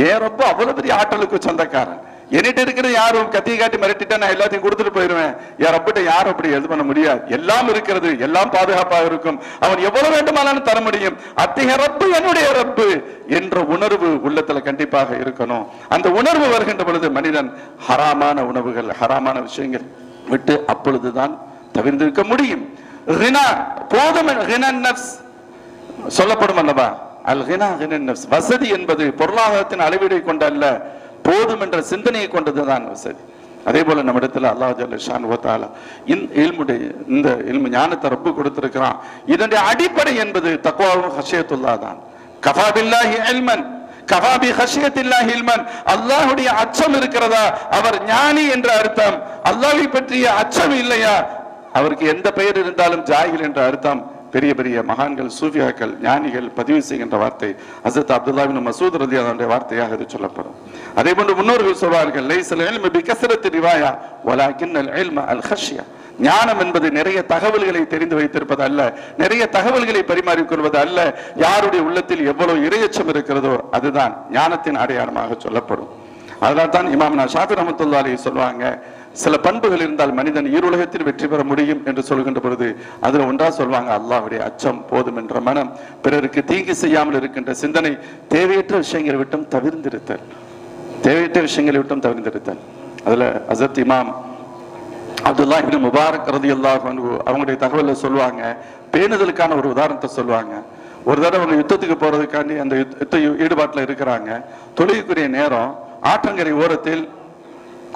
என் ரப்பு அவ்வளவு பெரிய ஆற்றலுக்கு சொந்தக்காரன். என்னிட்ட இருக்கிற யாரும் கத்தியை காட்டி மிரட்டிட்டா நான் எல்லாத்தையும் கொடுத்துட்டு போயிருவேன். என் ரப்பிட்ட யாரும் அப்படி எது பண்ண முடியாது, எல்லாம் இருக்கிறது, எல்லாம் பாதுகாப்பாக இருக்கும், அவன் எவ்வளவு வேண்டுமானாலும் தர முடியும். அத்தகைய ரப்பு என்னுடைய ரப்பு என்ற உணர்வு உள்ளத்துல கண்டிப்பாக இருக்கணும். அந்த உணர்வு வருகின்ற பொழுது மனிதன் ஹராமான உணவுகள், ஹராமான விஷயங்கள் விட்டு அப்பொழுதுதான் தவிர்த்திருக்க முடியும். போதும் சொல்லப்படும் அல்லவா, அல் கினா கினன் நஃப்ஸ், வசதி என்பது பொருளாதாரத்தின் அளவீடை கொண்டு அல்ல, போதும் என்ற சிந்தனையை கொண்டதுதான் வசதி. அதே போல நம்ம இடத்துல அல்லாஹ் ஜல்ல ஷானு வ தஆலா இந்த இல்மு ஞானத்தை ரப்பு கொடுத்திருக்கிறான். இதனுடைய அடிப்படை என்பது தக்வாவும் ஹஷியத்துல்லாஹ் தான். கஃபா பில்லாஹி இல்மன் கஃபா பி ஹஷியத்தில்லாஹி இல்மன், அல்லாஹ்வுடைய அச்சம் இருக்கிறதா அவர் ஞானி என்ற அர்த்தம். அல்லாஹ்வை பற்றிய அச்சம் இல்லையா அவருக்கு எந்த பெயர் இருந்தாலும் ஜாஹில் என்ற அர்த்தம். பெரிய பெரிய மகான்கள், சூஃபியாக்கள், ஞானிகள் பதிவு செய்கின்ற வார்த்தை ஹஸரத் அப்துல்லாஹ் இப்னு மஸ்ஊத் ரலியல்லாஹு அன்ஹு வார்த்தையாக இது சொல்லப்படும். அதே போன்று முன்னோர்கள் சொல்வார்கள், லைஸல் இல்மு பிகஸ்ரத்தி ரிவாயா வலாக்கின்னல் இல்ம அல் ஹஷ்யா, ஞானம் என்பது நிறைய தகவல்களை தெரிந்து வைத்திருப்பது அல்ல, நிறைய தகவல்களை பரிமாறிக்கொள்வது அல்ல, யாருடைய உள்ளத்தில் எவ்வளவு இறையச்சம் இருக்கிறதோ அதுதான் ஞானத்தின் அடையாளமாக சொல்லப்படும். அதனால தான் இமாம் ஷாஃபி ரஹ்மத்துல்லாஹி அலைஹி சொல்வாங்க, சில பண்புகள் இருந்தால் மனிதன் ஈருலகத்தில் வெற்றி பெற முடியும் என்று சொல்கின்ற பொழுது அதுல ஒன்றா சொல்வாங்க, அல்லாஹ்வுடைய அச்சம், போதும் என்ற மனம், பிறருக்கு தீங்கு செய்யாமல் இருக்கின்ற சிந்தனை, தேவையற்ற விஷயங்களை விட்டும் தவிர்ந்திருத்தல், தேவையற்ற விஷயங்களை விட்டும் தவிர்ந்திருத்தல். அதுல ஹஸரத் இமாம் அப்துல்லாஹ் இப்னு முபாரக் ரலியல்லாஹு அன்ஹு அவங்களுடைய தகவல்ல சொல்லுவாங்க, பேணுதலுக்கான ஒரு உதாரணத்தை சொல்லுவாங்க. ஒரு தடவை அவங்க யுத்தத்துக்கு போறதுக்காண்டி அந்த யுத்த ஈடுபாட்டில் இருக்கிறாங்க. தொழுகைக்குரிய நேரம், ஆற்றங்கரை ஓரத்தில்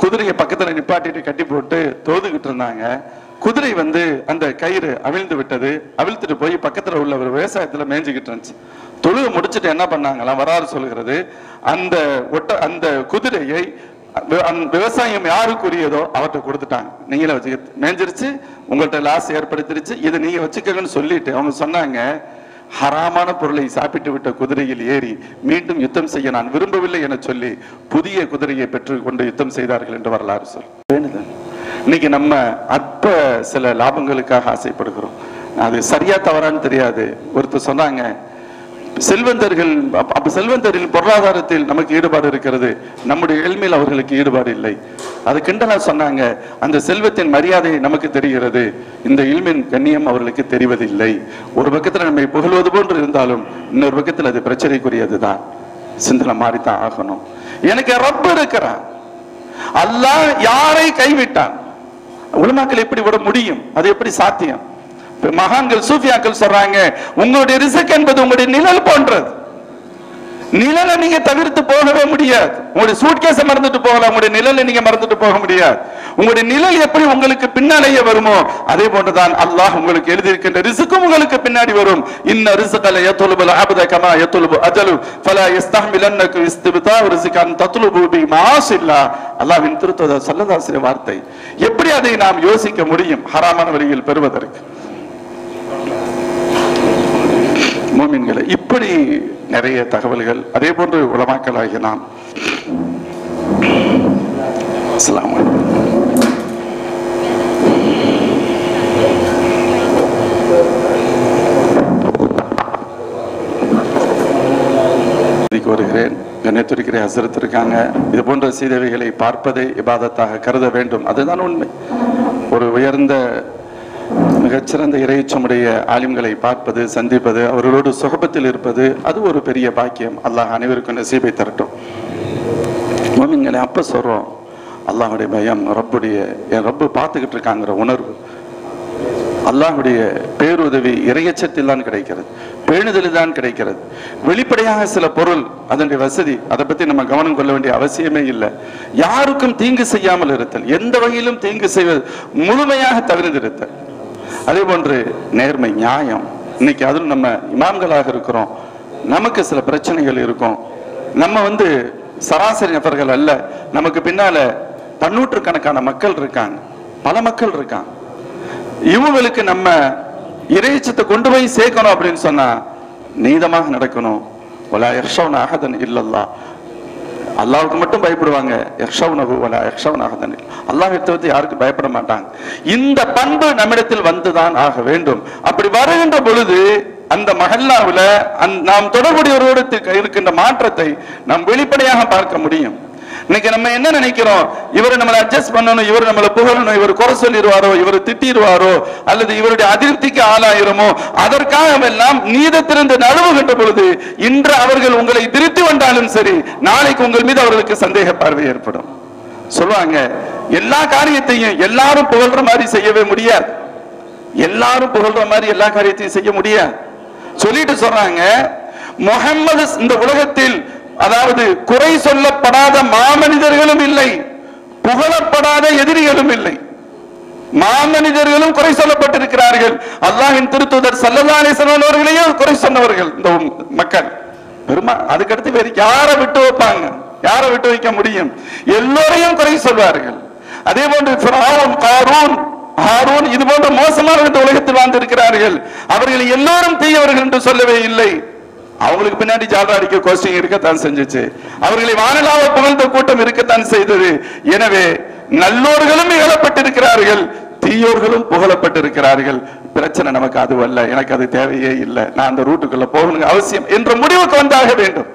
குதிரையை பக்கத்துல நிப்பாட்டிட்டு கட்டி போட்டு தோதுகிட்டு இருந்தாங்க. குதிரை அந்த கயிறு அவிழ்ந்து விட்டது. அவிழ்த்துட்டு போய் பக்கத்துல உள்ள ஒரு விவசாயத்துல மேய்ஞ்சிக்கிட்டு இருந்துச்சு. தொழுகை முடிச்சுட்டு என்ன பண்ணாங்களாம், வரலாறு சொல்கிறது, அந்த குதிரையை விவசாயம் யாருக்குரியதோ அவர்கிட்ட கொடுத்துட்டாங்க. நீங்களே வச்சு மேய்ஞ்சிருச்சு, உங்கள்கிட்ட லாஸ் ஏற்படுத்திருச்சு, இதை நீங்க வச்சுக்கன்னு சொல்லிட்டு அவங்க சொன்னாங்க, ஹராமான பொருளை சாப்பிட்டு விட்ட குதிரையில் ஏறி மீண்டும் யுத்தம் செய்ய நான் விரும்பவில்லை என சொல்லி புதிய குதிரையை பெற்று கொண்டு யுத்தம் செய்தார்கள் என்று வரலாறு சொல். இன்னைக்கு நம்ம அற்ப சில லாபங்களுக்காக ஆசைப்படுகிறோம். அது சரியா தவறான்னு தெரியாது. ஒருத்தர் சொன்னாங்க, செல்வந்தர்கள், அப்ப செல்வந்தரின் பொருளாதாரத்தில் நமக்கு ஈடுபாடு இருக்கிறது, நம்முடைய எளிமையில் அவர்களுக்கு ஈடுபாடு இல்லை. அது கிண்டலா சொன்னாங்க. அந்த செல்வத்தின் மரியாதை நமக்கு தெரிகிறது, இந்த இல்மின் கண்ணியம் அவர்களுக்கு தெரிவதில்லை. ஒரு பக்கத்தில் நம்மை புகழ்வது போன்று இருந்தாலும் இன்னொரு பக்கத்தில் அது பிரச்சனைக்குரியதுதான். சிந்தனை மாறித்தான் ஆகணும். எனக்கு ரப்பு இருக்கிறான், அல்லாஹ் யாரை கைவிட்டான்? உலமாக்கள் எப்படி விட முடியும்? அது எப்படி சாத்தியம்? மகான்கள் சூஃபியாக்கள் சொல்றாங்க, உங்களுடைய ரிஸ்க் என்பது உங்களுடைய நிழல் போன்றது. நிழலை நீங்க தவிர்த்து போகவே முடியாது. உங்களுடைய சூட்கேஸை மறந்துட்டு போகலாம், உங்களுடைய நிழலை நீங்க மறந்துட்டு போக முடியாது. உங்களுடைய நிழல் எப்படி உங்களுக்கு பின்னாலேயே வருமோ அதே போன்றுதான் அல்லாஹ் உங்களுக்கு எழுதியிருக்கின்ற ரிஸ்க்கும் உங்களுக்கு பின்னாடி வரும். இன்ன ரிஸ்கல யத்லுபுல் அப்த கமா யத்லுபு அஜலு ஃபலா யஸ்தஹ்மிலன்னக இஸ்திப்தா ரிஸ்கன் தத்லுபு பி மாஸில்லா. அல்லாஹ்வின் திருத்தூதர் ஸல்லல்லாஹு அலைஹி வார்த்தை. எப்படி அதை நாம் யோசிக்க முடியும் ஹராமான வழியில் பெறுவதற்கு? மூமின்களை இப்படி நிறைய தகவல்கள். அதே போன்று உலமாக்களாகிய நாம் அஸ்ஸலாமு அலைக்கும். வருகிறேன். கண்ணியத்திற்குரிய ஹஸரத் இருக்காங்க. இது போன்ற சீதவைகளை பார்ப்பதை இபாதத்தாக கருத வேண்டும். அதுதான் உண்மை. ஒரு உயர்ந்த மிகச்சிறந்த இறைச்சமுடைய ஆலிம்களை பார்ப்பது, சந்திப்பது, அவர்களோடு சுகபத்தில் இருப்பது, அது ஒரு பெரிய பாக்கியம். அல்லாஹ் அனைவருக்கும் நசீபை தரட்டும். மூமின்களை அப்ப சொல்றோம், அல்லாஹுடைய பயம், ரப்புடைய என் ரப்பு பார்த்துக்கிட்டு இருக்காங்கிற உணர்வு, அல்லாஹுடைய பேருதவி இறையச்சத்தில் தான் கிடைக்கிறது, பேணுதலில் தான் கிடைக்கிறது. வெளிப்படையாக சில பொருள், அதனுடைய வசதி, அதை பத்தி நம்ம கவனம் கொள்ள வேண்டிய அவசியமே இல்லை. யாருக்கும் தீங்கு செய்யாமல் இருத்தல், எந்த வகையிலும் தீங்கு செய்வது, முழுமையாக தவிர்த்திருத்தல். அதே போன்று நேர்மை, நியாயம். இன்னைக்கு அதில் நம்ம இமாம்களாக இருக்கிறோம், நமக்கு சில பிரச்சனைகள் இருக்கும். நம்ம சராசரி நபர்கள் அல்ல, நமக்கு பின்னால பன்னூற்றுக்கணக்கான மக்கள் இருக்காங்க, பல மக்கள் இருக்காங்க. இவங்களுக்கு நம்ம இறைச்சத்தை கொண்டு போய் சேர்க்கணும் அப்படின்னு சொன்னா நீதமாக நடக்கணும். வலா யக்ஷவுன அஹதன் இல்லல்லாஹ், அல்லாஹ்வுக்கு மட்டும் பயப்படுவாங்க. யக்ஷவுனஹு வலா யக்ஷவுன அஹதன், அல்லாஹ்வை தவிர்த்து யாருக்கு பயப்பட மாட்டாங்க. இந்த பண்பு நம்மிடத்தில் வந்துதான் ஆக வேண்டும். அப்படி வருகின்ற பொழுது அந்த மஹல்லாவுல நாம் தொடர்புடையவரோடு இருக்கின்ற மாற்றத்தை நாம் வெளிப்படையாக பார்க்க முடியும். இன்னைக்கு நம்ம என்ன நினைக்கிறோம், இவரை நம்மளை அட்ஜஸ்ட் பண்ணணும், இவர் நம்மளை புகழணும், இவர் குறை சொல்லிடுவாரோ, இவர் திட்டிடுவாரோ, அல்லது இவருடைய அதிருப்திக்கு ஆளாயிருமோ, அதற்காக எல்லாம் நீதத்திலிருந்து நழுவுகின்ற பொழுது இன்று அவர்கள் உங்களை திருத்தி வந்தாலும் சரி, நாளைக்கு உங்கள் மீது அவர்களுக்கு சந்தேக பார்வை ஏற்படும். சொல்லுவாங்க, எல்லா காரியத்தையும் எல்லாரும் புகழ்ற மாதிரி செய்யவே முடியாது, எல்லாரும் புகழ்ற மாதிரி எல்லா காரியத்தையும் செய்ய முடியாது. சொல்லிட்டு சொல்றாங்க, முஹம்மது இந்த உலகத்தில் அதாவது குறை சொல்லப்படாத மாமனிதர்களும் இல்லை, புகழப்படாத எதிரிகளும் இல்லை. மாமனிதர்களும் குறை சொல்லப்பட்டிருக்கிறார்கள். அல்லாஹ்வின் திருத்தூதர் ஸல்லல்லாஹு அலைஹி வஸல்லம் அவர்களையே குறை சொன்னவர்கள் இந்த மக்கள். பெருமா அதுக்கடுத்து வேறு யாரை விட்டு வைப்பாங்க? யாரை விட்டு வைக்க முடியும்? எல்லோரையும் குறை சொல்வார்கள். அதே போன்று ஃபிரௌன், காரூன், ஹாரூன், இது போன்ற மோசமான இந்த உலகத்தில் வாழ்ந்திருக்கிறார்கள். அவர்கள் எல்லோரும் தீயவர்கள் என்று சொல்லவே இல்லை. அவங்களுக்கு பின்னாடி ஜால்ரா அடிக்க கோஷ்டிங் இருக்கத்தான் செஞ்சிச்சு, அவர்களை வானலாவ புகழ்ந்த கூட்டம் இருக்கத்தான் செய்தது. எனவே நல்லோர்களும் இகழப்பட்டிருக்கிறார்கள், தீயோர்களும் புகழப்பட்டிருக்கிறார்கள். பிரச்சனை நமக்கு அது அல்ல, எனக்கு அது தேவையே இல்லை, நான் அந்த ரூட்டுக்குள்ள போகணும் அவசியம் என்ற முடிவுக்கு வந்தாக வேண்டும்.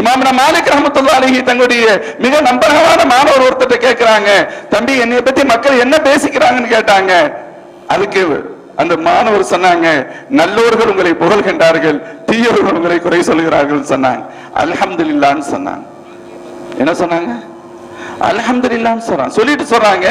இமாம் மாலிக் ரஹ்மத்துல்லாஹி அலைஹி தங்களுடைய மிக நம்பகமான மாணவர் ஒருத்தர் கேட்கிறாங்க, தம்பி என்னைய பத்தி மக்கள் என்ன பேசிக்கிறாங்கன்னு கேட்டாங்க. அதுக்கு அந்த மாணவர் சொன்னாங்க, நல்லோர்கள் உங்களை புகழ்கின்றார்கள், தீயோர்கள் உங்களை குறை சொல்கிறார்கள் சொன்னாங்க. அல்ஹம்துலில்லாஹ்னு சொன்னாங்க. என்ன சொன்னாங்க? அல்ஹம்துலில்லாஹ்னு சொல்றாங்க. சொல்லிட்டு சொல்றாங்க,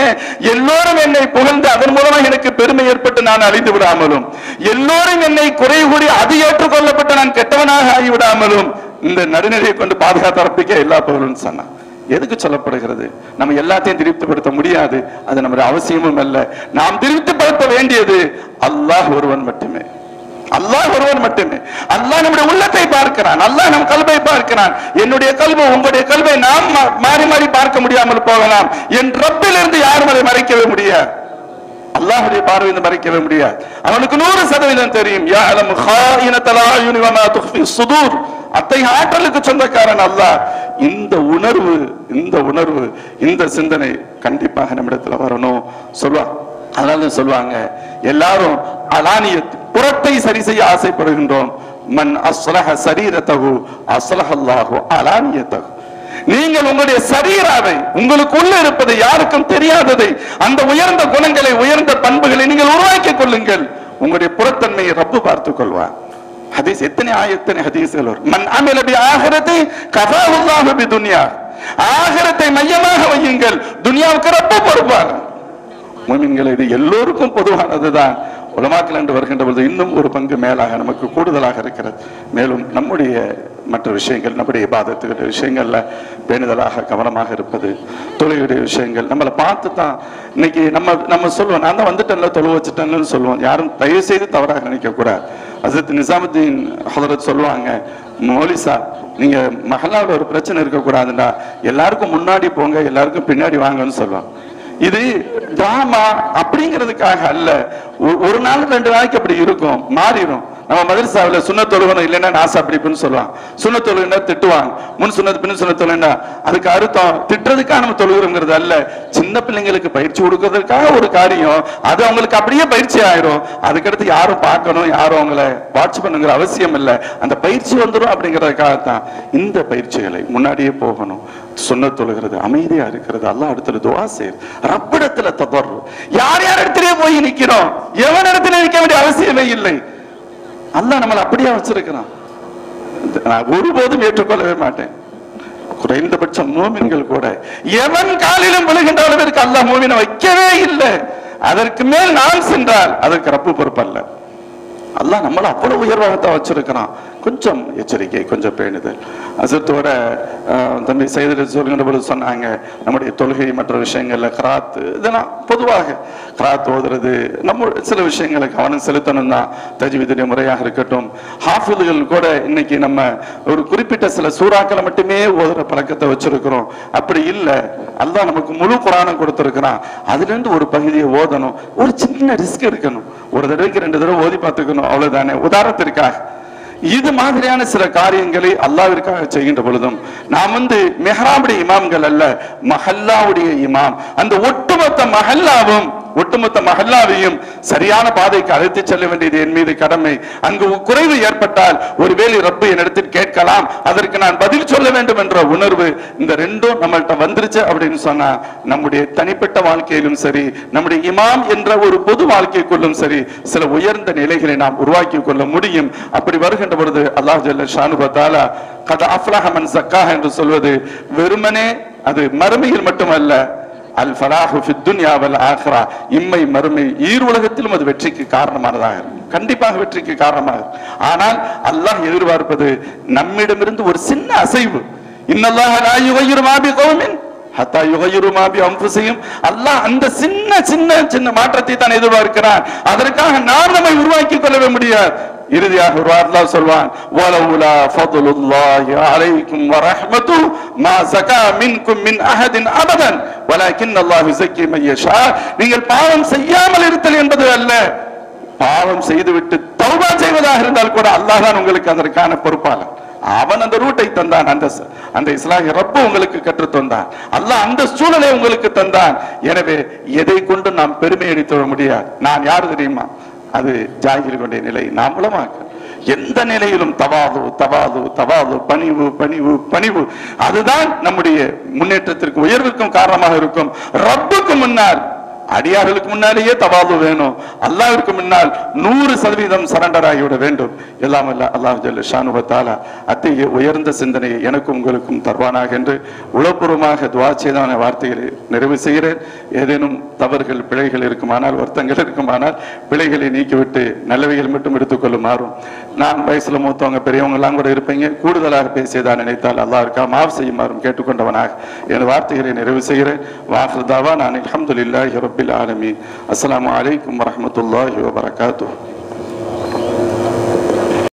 எல்லோரும் என்னை புகழ்ந்து அதன் மூலமாக எனக்கு பெருமை ஏற்பட்டு நான் அழிந்து விடாமலும், எல்லோரும் என்னை குறை கூறி அது ஏற்றுக்கொள்ளப்பட்டு நான் கெட்டவனாக ஆகிவிடாமலும் இந்த நடுநிலையை கொண்டு பாதுகாத்து தரப்பிக்க எல்லா புகழும் சொன்னாங்க. எதுக்கு சொல்லப்படுகிறது? நம்ம எல்லாத்தையும் திருப்திப்படுத்த முடியாது, அது நம்முடைய அவசியமும் அல்ல. நாம் திருப்திப்படுத்த வேண்டியது அல்லாஹ் ஒருவன் மட்டுமே, அல்லாஹ் ஒருவன் மட்டுமே. அல்லாஹ் நம்முடைய உள்ளத்தை பார்க்கிறான், அல்லாஹ் நம் கல்வை பார்க்கிறான். என்னுடைய கல்வி, உங்களுடைய கல்வை நாம் மாறி மாறி பார்க்க முடியாமல் போகலாம், என் ரப்பிலிருந்து யாரும் அதை மறைக்கவே முடியாது, அல்லாஹ்வுடைய பார்வையிலிருந்து மறைக்கவே முடியாது. அவனுக்கு 100% தெரியும். யஅலமு ஹாயினத்தல் அயுனி வமா துஃபி ஸுதூர், அத்தகைய ஆற்றலுக்கு சொந்தக்காரன் அல்லாஹ். இந்த உணர்வு, இந்த சிந்தனை கண்டிப்பாக நம்மிடத்தில் வரணும் சொல்லுவாங்க. அதனால சொல்லுவாங்க, எல்லாரும் அலானியத் புறத்தை சரி செய்ய ஆசைப்படுகின்றோம், மன் அஸ்லஹ சரீரத்தஹு அஸ்லஹல்லாஹு அலானியத்தஹு. நீங்கள் உங்களுடைய சரீராவை, உங்களுக்குள்ள இருப்பதை, யாருக்கும் தெரியாததை, அந்த உயர்ந்த குணங்களை, உயர்ந்த பண்புகளை நீங்கள் உருவாக்கிக் கொள்ளுங்கள். உங்களுடைய புறத்தன்மையை ரப்பு பார்த்துக் கொள்வார். ஹதீஸ் எத்தனை ஆயத்தனை ஹதீஸ்கள் வரும். மன் அமில பி ஆகிரதி கஃபாஹுல்லாஹு பி துன்யா. ஆகிரத்தை மையமாக வையுங்கள், துன்யாவுக்கு ரப்பு பொறுப்பார். முஃமின்களே, இது எல்லோருக்கும் பொதுவானதுதான். உலமாக்கள் என்று வருகின்ற பொழுது இன்னும் ஒரு பங்கு மேலாக நமக்கு கூடுதலாக இருக்கிறது. மேலும் நம்முடைய மற்ற விஷயங்கள், நம்முடைய இபாதத்துடைய விஷயங்கள்ல பேணுதலாக கவனமாக இருப்பது, தொழுகையுடைய விஷயங்கள் நம்மளை பார்த்து தான் இன்னைக்கு நம்ம சொல்லுவோம், நான் தான் வந்துட்டேன்ல, தொழு வச்சுட்டேன்னு சொல்லுவோம். யாரும் தயவு செய்து தவறாக நினைக்க கூடாது. ஹஜ்ரத் நிசாமுத்தீன் ஹதரத் சொல்லுவாங்க, மௌலிசா நீங்க மஹல்லாவில் ஒரு பிரச்சனை இருக்கக்கூடாதுண்டா, எல்லாருக்கும் முன்னாடி போங்க, எல்லாருக்கும் பின்னாடி வாங்கன்னு சொல்லுவாங்க. இது டிராமா அப்படிங்கிறதுக்காக அல்ல. ஒரு நாள் 2 நாளைக்கு அப்படி இருக்கும், மாறிடும். நம்ம மதரசாவில் சுன்னத் தொழுகணும் இல்லைன்னா நாசா அப்படிப்புன்னு சொல்லுவாங்க. சுன்னத் தொழுகைன்னா திட்டுவாங்க, முன் சுன்னத் பின் சுன்னத் தொழுகைன்னா அதுக்கு அர்த்தம் திட்டுறதுக்காக நம்ம தொழுகிறோங்கிறது அல்ல. சின்ன பிள்ளைங்களுக்கு பயிற்சி கொடுக்கறதுக்காக ஒரு காரியம், அது அவங்களுக்கு அப்படியே பயிற்சி ஆயிரும். அதுக்கடுத்து யாரும் பார்க்கணும், யாரும் அவங்கள வாட்ச் பண்ணுங்கிற அவசியம் இல்லை. அந்த பயிற்சி வந்துடும் அப்படிங்கிறதுக்காகத்தான் இந்த பயிற்சிகளை முன்னாடியே போகணும். சுன்னத் தொழுகிறது, அமைதியா இருக்கிறது, அல்லாஹ் இடத்துல துஆ செய்யுது, ரப்பிடத்துல தபர்ரு. யார் இடத்திலே போய் நிக்கிறோம், எவன் இடத்துல நிற்க வேண்டிய அவசியமே இல்லை. அல்லாஹ் நம்மளை அப்படியே வச்சிருக்கிறான். நான் ஒருபோதும் ஏற்றுக்கொள்ளவே மாட்டேன். குறைந்தபட்சம் மூமின்கள் கூட எவன் காலிலும் விழுகின்ற அளவிற்கு அல்லாஹ் மூமினை வைக்கவே இல்லை. அதற்கு மேல் நான் சென்றால் அதற்கு ரப்பு பொறுப்பல்ல. அல்லாஹ் நம்மளை அவ்வளவு உயர்வாகத்தான் வச்சிருக்கிறான். கொஞ்சம் எச்சரிக்கை, கொஞ்சம் பேணுதல். அசத்தோட தம்பி செய்தி சொல்கின்ற பொழுது சொன்னாங்க, நம்முடைய தொழுகை மற்ற விஷயங்கள்ல கிராத், இதெல்லாம் பொதுவாக கிராத் ஓதுறது, நம்ம சில விஷயங்களை கவனம் செலுத்தணும் தான். தஜ்வீதுடைய முறையாக இருக்கட்டும், ஹாஃபிதுகள் கூட இன்னைக்கு நம்ம ஒரு குறிப்பிட்ட சில சூறாக்களை மட்டுமே ஓதுற பழக்கத்தை வச்சிருக்கிறோம். அப்படி இல்லை, அல்லாஹ் நமக்கு முழு குர்ஆனை கொடுத்திருக்கிறான். அதுல இருந்து ஒரு பகுதியை ஓதணும். ஒரு சின்ன ரிஸ்க் எடுக்கணும், ஒரு தடவைக்கு 2 தடவை ஓதி பார்த்துக்கணும், அவ்வளவுதானே. உதாரணத்திற்காக இது மாதிரியான சில காரியங்களை அல்லாஹ்விற்காக செய்கின்ற பொழுதும் நாம் மெஹ்ராபுடைய இமாம்கள் அல்ல, மஹல்லாவுடைய இமாம். அந்த ஒட்டுமொத்த மஹல்லாவையும் சரியான பாதைக்கு அழைத்து செல்ல வேண்டியது என் மீது கடமை. அங்கு குறைவு ஏற்பட்டால் ஒருவேளை ரப்பு என்னிடத்தில் கேட்கலாம், அதற்கு நான் பதில் சொல்ல வேண்டும் என்ற உணர்வு, இந்த ரெண்டும் நம்மள்கிட்ட வந்துருச்சு அப்படின்னு சொன்னா நம்முடைய தனிப்பட்ட வாழ்க்கையிலும் சரி, நம்முடைய இமாம் என்ற ஒரு பொது வாழ்க்கைக்குள்ளும் சரி, சில உயர்ந்த நிலைகளை நாம் உருவாக்கி கொள்ள முடியும். அப்படி வருகின்ற பொழுது அல்லாஹ் ஜல்ல ஷானுஹு வ தஆலா கத் அஃப்லஹ மன் ஸக்காஹ என்று சொல்வது வெறுமனே அது மறுமையில் மட்டுமல்ல, அல் ஃபலாஹு ஃபித் துன்யா வல் ஆখিরা, இம்மை மறுமை ஈர் உலகத்திலும் அது வெற்றிக்கு காரணமானதாக இருக்கும். கண்டிப்பாக வெற்றிக்கு காரணமாக. ஆனால் அல்லாஹ் எதிர்பார்ப்பது நம்மிடமிருந்து ஒரு சின்ன அசைவு. இன்னல்லாஹ லா யுகையிரு மா பிகௌமின் ஹத்தா யுகையிரு மா பிஅன்ஃபுஸிஹிம். அல்லாஹ் அந்த சின்ன சின்ன சின்ன மாற்றத்தை தான் எதிர்பார்க்கிறான். அதற்காக நாம் நம்மை உருவாக்கி கொள்ளவே முடியாது. இறுதியாக ஒரு அல்லாஹ் சொல்வான், வலவுலா ஃபதுலுல்லாஹி அலைக்கும் வரஹ்மத்து மா ஸகா மின்கும் மின் அஹதின் அபதன் வலக்கின்னல்லாஹு யுஸக்கி மன் யஷா. நீங்கள் பாவம் செய்யாமல் இருத்தல் என்பது அல்ல, பாவம் செய்துவிட்டு தௌபா செய்வதாக இருந்தால் கூட அல்லாஹ் தான் உங்களுக்கு அதற்கான பொறுப்பாளர். அவன் அந்த ரூட்டை தந்தான், அந்த இஸ்லாஹி ரப்பு உங்களுக்கு கற்றுத் தந்தான். அல்லாஹ் அந்த சூழலை உங்களுக்கு தந்தான். எனவே எதை கொண்டு நாம் பெருமை அடித்துவிட முடியாது. நான் யாரு தெரியுமா? அது ஜாகிலுடைய நிலை. நாம் மூலமாக எந்த நிலையிலும் தவாது தவாது தவாது, பணிவு பணிவு பணிவு, அதுதான் நம்முடைய முன்னேற்றத்திற்கு உயர்வுக்கும் காரணமாக இருக்கும். ரப்புக்கு முன்னால், அடியார்களுக்கு முன்னாலேயே தவாது வேணும். அல்லாஹ்விற்கு முன்னால் 100% சரண்டர் ஆகிவிட வேண்டும். எல்லாம் அல்ல அல்லாஹ் ஜல்ல ஷானுஹு வ தஆலா அத்தகைய உயர்ந்த சிந்தனையை எனக்கும் உங்களுக்கும் தருவானாக என்று உளப்பூர்வமாக துஆ செய்தான வார்த்தைகளை நிறைவு செய்கிறேன். ஏதேனும் தவறுகள் பிழைகள் இருக்குமானால், வருத்தங்கள் இருக்குமானால் பிழைகளை நீக்கிவிட்டு நல்லவைகள் மட்டும் எடுத்துக்கொள்ளுமாறும், நான் வயசுல மூத்தவங்க பெரியவங்க எல்லாம் கூட இருப்பீங்க, கூடுதலாக பேசியதான் நினைத்தால் அல்லாஹ்விற்காக மாஃப் செய்யுமாறும் கேட்டுக்கொண்டவனாக என் வார்த்தைகளை நிறைவு செய்கிறேன். வாஹிர் தாவா நான் அல்ஹம்துலில்லாஹி ரப்பில் ஆலமீன். அஸ்ஸலாமு அலைக்கும் வரஹ்மத்துல்லாஹி வபரகாத்துஹு.